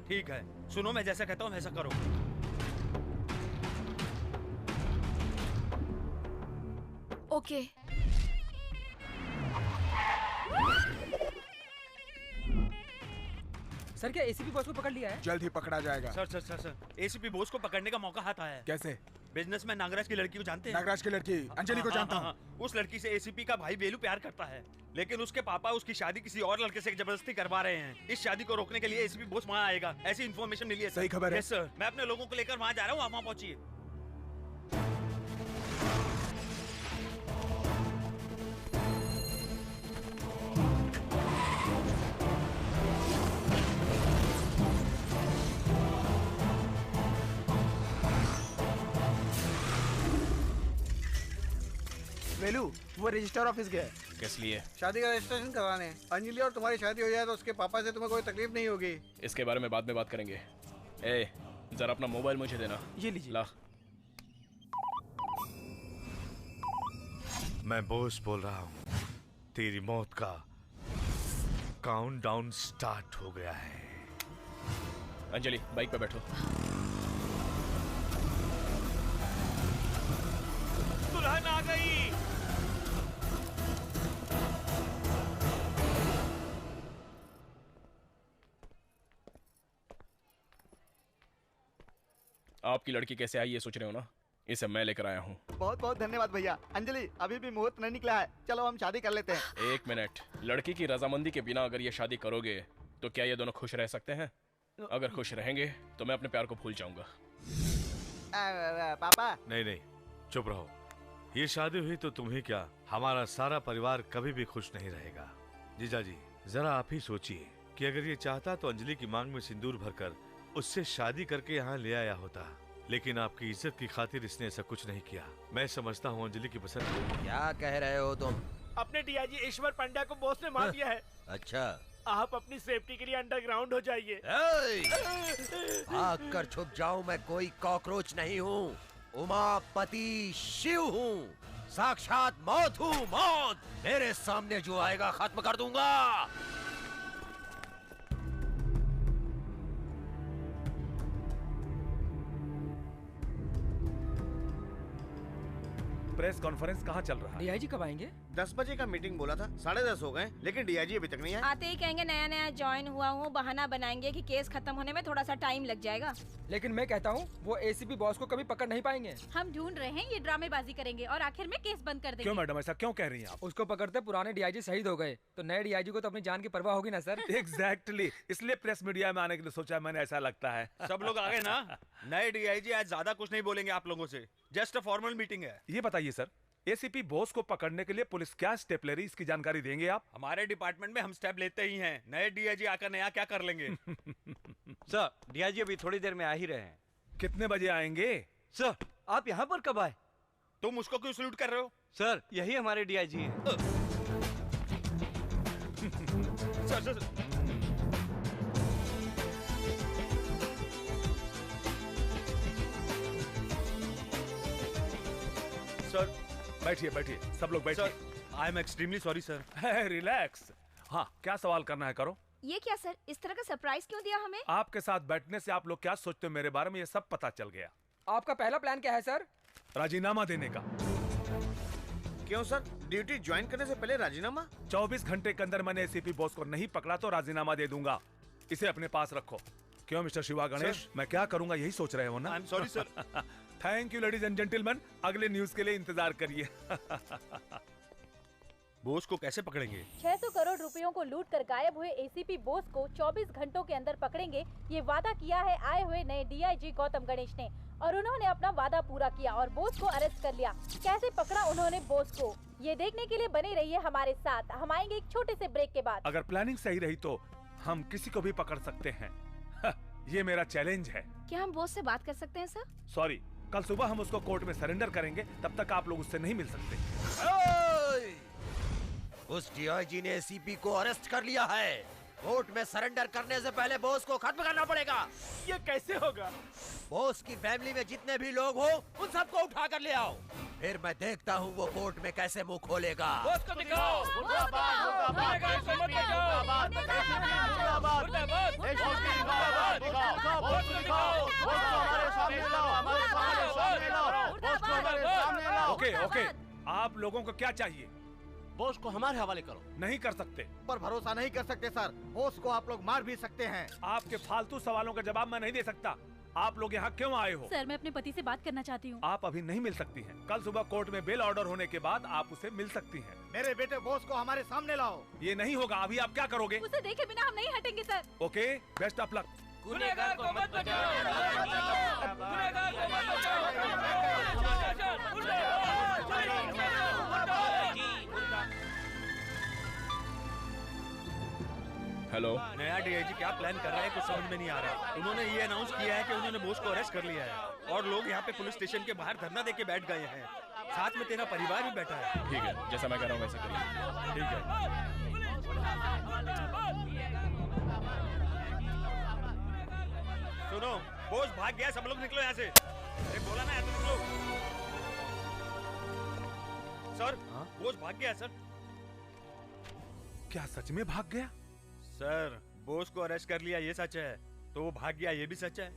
ठीक है, सुनो मैं जैसा कहता हूँ वैसा करो। ओके। सर क्या एसीपी बॉस को पकड़ लिया है? जल्द ही पकड़ा जाएगा। सर एसीपी बोस को पकड़ने का मौका हाथ आया है। कैसे? बिजनेसमैन नागराज की लड़की को जानते हैं? नागराज की लड़की अंजलि को जानता हूँ। उस लड़की से एसीपी का भाई वेलू प्यार करता है, लेकिन उसके पापा उसकी शादी किसी और लड़के से जबरदस्ती करवा रहे हैं। इस शादी को रोकने के लिए एसीपी बोस वहाँ आएगा, ऐसी इन्फॉर्मेशन मिली है। सही खबर है? यस सर, मैं अपने लोगों को लेकर वहाँ जा रहा हूँ, आप वहाँ पहुँचिए। वेलू वो रजिस्टर ऑफिस गया है। किस लिए? शादी का रजिस्ट्रेशन करवाने। अंजलि और तुम्हारी शादी हो जाए तो उसके पापा से तुम्हें कोई तकलीफ नहीं होगी। इसके बारे में बाद में बात करेंगे। ए, जरा अपना मोबाइल मुझे देना। ये लीजिए। ला। मैं बोस बोल रहा हूँ। तेरी मौत का काउंटडाउन स्टार्ट हो गया है। अंजलि बाइक पे बैठो। दुल्हन आ गई। आपकी लड़की कैसे आई ये सोच रहे हो ना? इसे मैं लेकर आया हूँ। बहुत बहुत धन्यवाद भैया। अंजलि अभी भी मुहूर्त नहीं निकला है, चलो हम शादी कर लेते हैं। एक मिनट, लड़की की रजामंदी के बिना अगर ये शादी करोगे तो क्या ये दोनों खुश रह सकते हैं? अगर खुश रहेंगे तो मैं अपने प्यार को भूल जाऊंगा। पापा नहीं, चुप रहो। ये शादी हुई तो तुम्हें क्या, हमारा सारा परिवार कभी भी खुश नहीं रहेगा। जीजा जी जरा आप ही सोचिए कि अगर ये चाहता तो अंजलि की मांग में सिंदूर भरकर उससे शादी करके यहाँ ले आया होता, लेकिन आपकी इज्जत की खातिर इसने ऐसा कुछ नहीं किया। मैं समझता हूँ अंजलि की पसंद। क्या कह रहे हो तुम? अपने डीआईजी ईश्वर पंड्या को बॉस ने मार दिया है। अच्छा, आप अपनी सेफ्टी के लिए अंडरग्राउंड हो जाइए। भाग कर छुप जाऊं, मैं कोई कॉकरोच नहीं हूँ। उमापति शिव हूँ, साक्षात मौत हूँ। मौत मेरे सामने जो आएगा खत्म कर दूंगा। प्रेस कॉन्फ्रेंस कहाँ चल रहा है? डीआईजी कब आएंगे? 10 बजे का मीटिंग बोला था, 10:30 हो गए, लेकिन डीआईजी अभी तक नहीं आया। आते ही कहेंगे नया नया ज्वाइन हुआ हूँ, बहाना बनाएंगे कि केस खत्म होने में थोड़ा सा टाइम लग जाएगा। लेकिन मैं कहता हूँ वो एसीपी बॉस को कभी पकड़ नहीं पाएंगे। हम ढूंढ रहे हैं, ये ड्रामेबाजी करेंगे और आखिर में केस बंद कर देंगे। क्यों मैडम, ऐसा क्यों कह रही हैं आप? उसको पकड़ते पुराने डीआईजी शहीद हो गए, तो नए डीआईजी को तो अपनी जान की परवाह होगी ना सर। एग्जैक्टली, इसलिए प्रेस मीडिया में आने के लिए सोचा मैंने, ऐसा लगता है। सब लोग आ गए ना? नए डीआईजी आज ज्यादा कुछ नहीं बोलेंगे आप लोगों से, जस्ट अ फॉर्मल मीटिंग है। ये बताइए सर, एसीपी बोस को पकड़ने के लिए पुलिस क्या स्टेप ले रही, इसकी जानकारी देंगे आप? हमारे डिपार्टमेंट में हम स्टेप लेते ही हैं, नए डीआईजी आकर नया क्या कर लेंगे? सर डीआईजी अभी थोड़ी देर में आ ही रहे हैं। कितने बजे आएंगे? सर आप यहाँ पर कब आए? तुम उसको क्यों सल्यूट कर रहे हो? सर यही हमारे डीआईजी हैं। सर सर बैठिए बैठिए, सब लोग बैठिए। I am extremely sorry sir. Relax. हाँ, क्या सवाल करना है करो। ये क्या सर, इस तरह का सरप्राइज क्यों दिया हमें? आपके साथ बैठने से आप लोग क्या सोचते हो मेरे बारे में, ये सब पता चल गया। आपका पहला प्लान क्या है सर? राजीनामा देने का। क्यों सर, ड्यूटी ज्वाइन करने से पहले राजीनामा? 24 घंटे के अंदर मैंने एसीपी बॉस को नहीं पकड़ा तो राजीनामा दे दूंगा। इसे अपने पास रखो। क्यों मिस्टर शिवा गणेश, मैं क्या करूंगा यही सोच रहे हो ना? I am sorry sir. Thank you ladies and gentleman, अगले न्यूज के लिए इंतजार करिए। बोस को कैसे पकड़ेंगे? 600 करोड़ रुपयों को लूट कर गायब हुए एसीपी बोस को 24 घंटों के अंदर पकड़ेंगे, ये वादा किया है आए हुए नए डीआईजी गौतम गणेश ने, और उन्होंने अपना वादा पूरा किया और बोस को अरेस्ट कर लिया। कैसे पकड़ा उन्होंने बोस को, ये देखने के लिए बने रहिए हमारे साथ। हम आएंगे एक छोटे से ब्रेक के बाद। अगर प्लानिंग सही रही तो हम किसी को भी पकड़ सकते हैं। ये मेरा चैलेंज है। क्या हम बॉस से बात कर सकते हैं सर? सॉरी, कल सुबह हम उसको कोर्ट में सरेंडर करेंगे, तब तक आप लोग उससे नहीं मिल सकते। उस डीआईजी ने एसीपी को अरेस्ट कर लिया है। कोर्ट में सरेंडर करने से पहले बॉस को खत्म करना पड़ेगा। ये कैसे होगा? बॉस की फैमिली में जितने भी लोग हो उन सबको उठा कर ले आओ। फिर मैं देखता हूँ वो कोर्ट में कैसे मुंह खोलेगा। बॉस को दिखाओ। ओके ओके, आप लोगों को क्या चाहिए? बॉस को हमारे हवाले करो। नहीं कर सकते। पर भरोसा नहीं कर सकते सर, बॉस को आप लोग मार भी सकते हैं। आपके फालतू सवालों का जवाब मैं नहीं दे सकता। आप लोग यहाँ क्यों आए हो? सर मैं अपने पति से बात करना चाहती हूँ। आप अभी नहीं मिल सकती हैं। कल सुबह कोर्ट में बेल ऑर्डर होने के बाद आप उसे मिल सकती हैं। मेरे बेटे बॉस को हमारे सामने लाओ। ये नहीं होगा। अभी आप क्या करोगे? उसे देखे बिना हम नहीं हटेंगे sir. Okay, best of luck. गुनहगार को मत बचाओ। गुनहगार को मत हेलो। नया डीआईजी क्या प्लान कर रहा है कुछ समझ में नहीं आ रहा। उन्होंने ये अनाउंस किया है कि उन्होंने बॉस को अरेस्ट कर लिया है और लोग यहाँ पे पुलिस स्टेशन के बाहर धरना देके बैठ गए हैं। साथ में तेरा परिवार भी बैठा है। ठीक है, जैसा मैं कह रहा हूँ वैसा करिए। ठीक है। सुनो, बॉस भाग गया, सब लोग निकलो यहाँ से। अरे बोला ना, यहाँ से निकलो। सर, बॉस भाग गया सर। क्या सच में भाग गया? सर, बॉस को अरेस्ट कर लिया ये सच है, तो वो भाग गया ये भी सच है।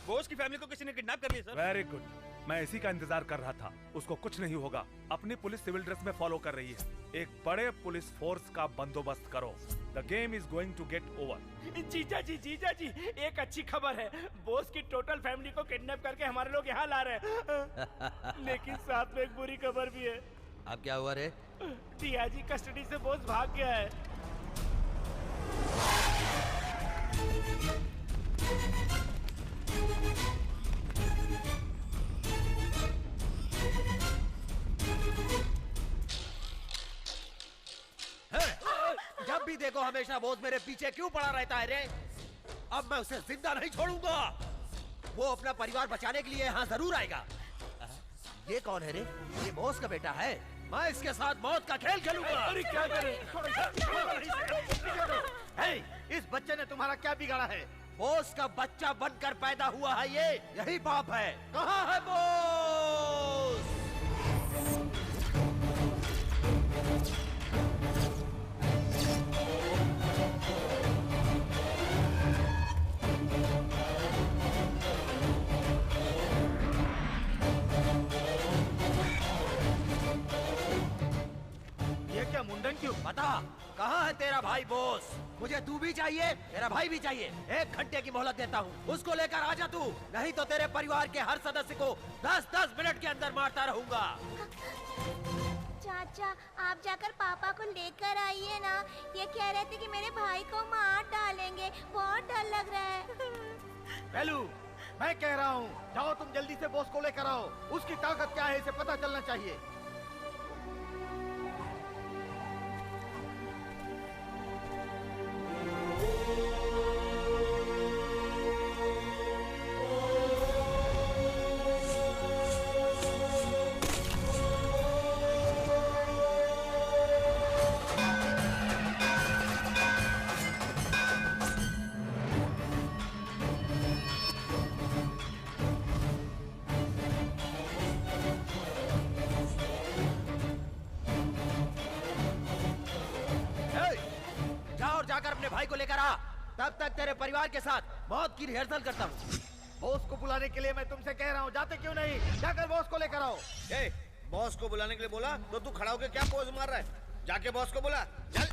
बॉस की फैमिली को किसी ने किडनैप कर लिया सर। वेरी गुड, मैं इसी का इंतजार कर रहा था। उसको कुछ नहीं होगा। अपनी पुलिस सिविल ड्रेस में फॉलो कर रही है। एक बड़े पुलिस फोर्स का बंदोबस्त करो। The game is going to get over. जीजा जी, एक अच्छी खबर है। बॉस की टोटल फैमिली को किडनैप करके हमारे लोग यहाँ ला रहे हैं। लेकिन साथ में एक बुरी खबर भी है। अब क्या हुआ रे? डीआईजी कस्टडी से बॉस भाग गया है। जब भी देखो हमेशा बॉस मेरे पीछे क्यों पड़ा रहता है रे? अब मैं उसे जिंदा नहीं छोड़ूंगा। वो अपना परिवार बचाने के लिए यहाँ जरूर आएगा। ये कौन है रे? ये बॉस का बेटा है। मैं इसके साथ मौत का खेल खेलूंगा। अरे क्या करें? इस बच्चे ने तुम्हारा क्या बिगाड़ा है? बॉस का बच्चा बनकर पैदा हुआ है ये, यही पाप है। कहाँ है बॉस? ये क्या मुंडन क्यों? बता, कहाँ है तेरा भाई बॉस? मुझे तू भी चाहिए, तेरा भाई भी चाहिए। 1 घंटे की मोहलत देता हूँ, उसको लेकर आजा तू, नहीं तो तेरे परिवार के हर सदस्य को 10-10 मिनट के अंदर मारता रहूंगा। चाचा, आप जाकर पापा को लेकर आइए ना। ये कह रहे थे कि मेरे भाई को मार डालेंगे। बहुत डर लग रहा है। बेलू, मैं कह रहा हूँ, जाओ तुम जल्दी से बॉस को लेकर आओ। उसकी ताकत क्या है इसे पता चलना चाहिए। जाकर अपने भाई को लेकर आ, तब तक तेरे परिवार के साथ मौत की रिहर्सल करता हूँ। बॉस को बुलाने के लिए मैं तुमसे कह रहा हूँ, जाते क्यों नहीं? जाकर बॉस को लेकर आओ। बॉस को बुलाने के लिए बोला तो तू खड़ा होकर क्या पोज मार रहा है? जाके बॉस को बुला, चल।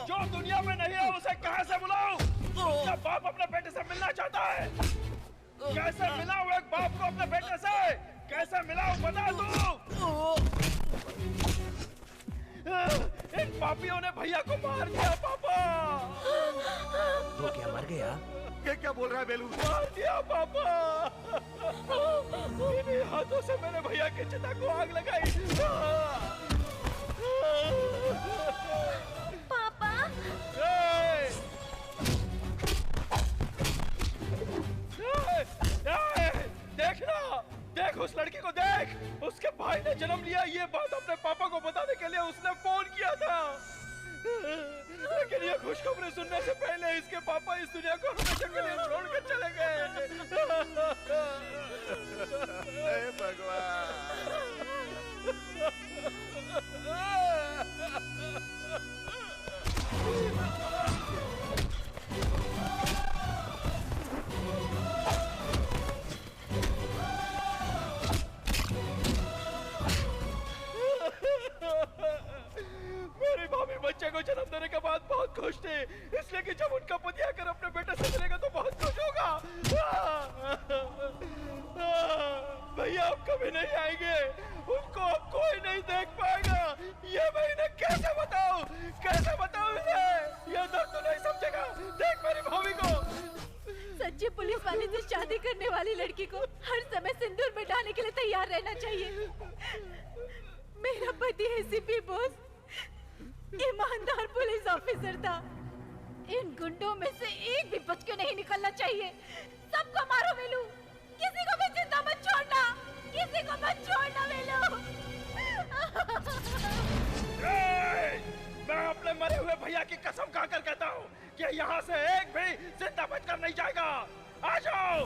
जो दुनिया में नहीं है उसे कहाँ से बुलाऊं? उसका बाप अपने बेटे से मिलना चाहता है। कैसे मिलाऊं एक बाप को अपने बेटे से? कैसे मिलाऊं बता दो। इन पापियों ने भैया को मार दिया पापा। तो क्या मर गया? ये क्या बोल रहा है बेलू? मार दिया पापा। इन्हीं हाथों से मैंने भैया के चिता को आग लगाई। पापा उस लड़की को देख, उसके भाई ने जन्म लिया, ये बात अपने पापा को बताने के लिए उसने फोन किया था। लेकिन ये खुशखबरी सुनने से पहले इसके पापा इस दुनिया को हमेशा के लिए छोड़ कर चले गए। हे भगवान। मेरी भाभी बच्चे को जन्म देने के बाद बहुत खुश थी, इसलिए कि जब उनका पति आकर अपने बेटे से मिलेगा तो बहुत खुश होगा। भैया अब कभी नहीं आएंगे, उनको अब कोई नहीं देख पाएगा। ये मैं इन्हें कैसे बताऊं, कैसे बताऊं इन्हें? ये दर्द तो नहीं समझेगा। देख मेरी भाभी को। सच्ची पुलिस वाले से शादी करने वाली लड़की को हर समय सिंदूर मिटाने के लिए तैयार रहना चाहिए। मेरा पति एसीपी बॉस ईमानदार पुलिस ऑफिसर था। इन गुंडों में से एक भी बच के नहीं निकलना चाहिए। सबको मारो वेलू, किसी को भी जिंदा मत छोड़ना, किसी को मत छोड़ना वेलू। मैं अपने मरे हुए भैया की कसम खाकर कहता हूँ कि यहाँ से एक भी जिंदा बचकर नहीं जाएगा। आ जाओ।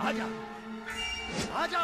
आजा, आजा।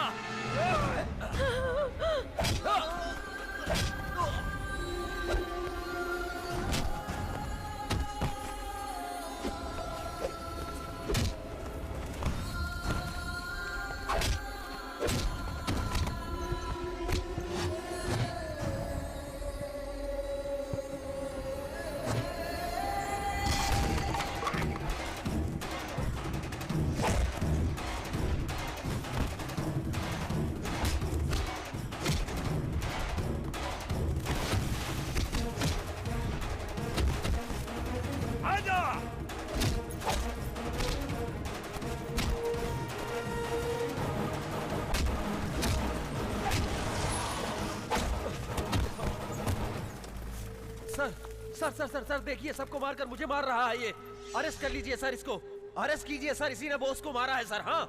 सर देखिए, सबको मारकर मुझे मार रहा है ये। अरेस्ट कर लीजिए सर, इसको अरेस्ट कीजिए सर, इसी ने बॉस को मारा है सर। हाँ,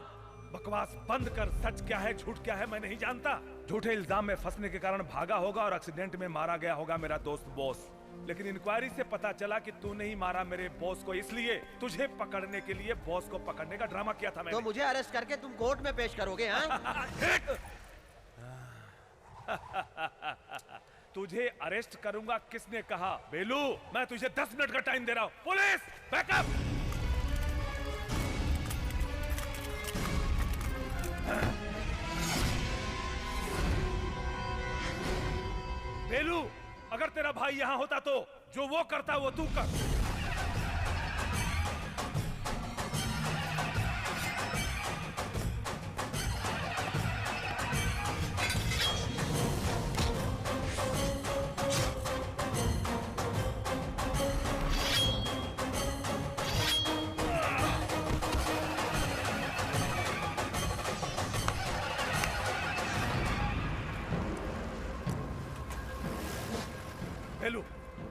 बकवास बंद कर। सच क्या है झूठ क्या है मैं नहीं जानता। झूठे इल्जाम में फंसने के कारण भागा होगा और एक्सीडेंट में मारा गया होगा मेरा दोस्त बॉस। लेकिन इंक्वायरी से पता चला कि तू नहीं मारा मेरे बॉस को, इसलिए तुझे पकड़ने के लिए बॉस को पकड़ने का ड्रामा किया था मैंने। तो मुझे अरेस्ट करके तुम कोर्ट में पेश करोगे? तुझे अरेस्ट करूंगा किसने कहा? बेलू, मैं तुझे 10 मिनट का टाइम दे रहा हूं। Police backup. बेलू, अगर तेरा भाई यहां होता तो जो वो करता वो तू कर। हेलू,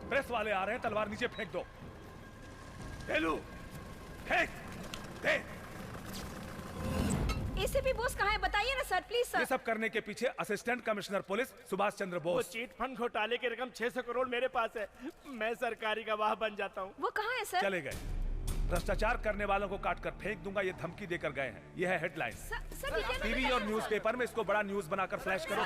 प्रेस वाले आ रहे हैं, तलवार नीचे फेंक दो। हेलू, फेंक दे। एसीपी बॉस कहाँ है? बताइए ना सर, प्लीज सर। ये सब करने के पीछे assistant commissioner police Subhash Chandra Bose. वो चीट फंड घोटाले की रकम 600 करोड़ मेरे पास है। मैं सरकारी गवाह बन जाता हूँ। वो कहाँ है सर? चले गए। भ्रष्टाचार करने वालों को काट कर फेंक दूंगा, ये धमकी देकर गए हैं। ये है हेडलाइन। टीवी और न्यूज़पेपर में इसको बड़ा न्यूज बनाकर फ्लैश करो।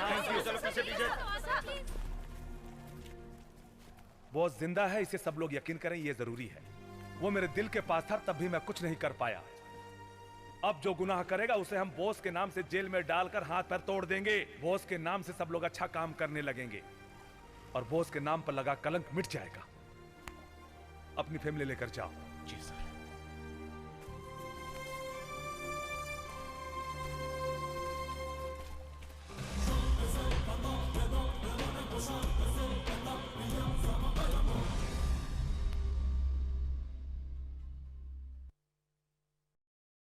वो जिंदा है, इसे सब लोग यकीन करें, ये जरूरी है। वो मेरे दिल के पास था, तब भी मैं कुछ नहीं कर पाया। अब जो गुनाह करेगा उसे हम बोस के नाम से जेल में डालकर हाथ पैर तोड़ देंगे। बोस के नाम से सब लोग अच्छा काम करने लगेंगे और बोस के नाम पर लगा कलंक मिट जाएगा। अपनी फैमिली लेकर जाओ। जी सर।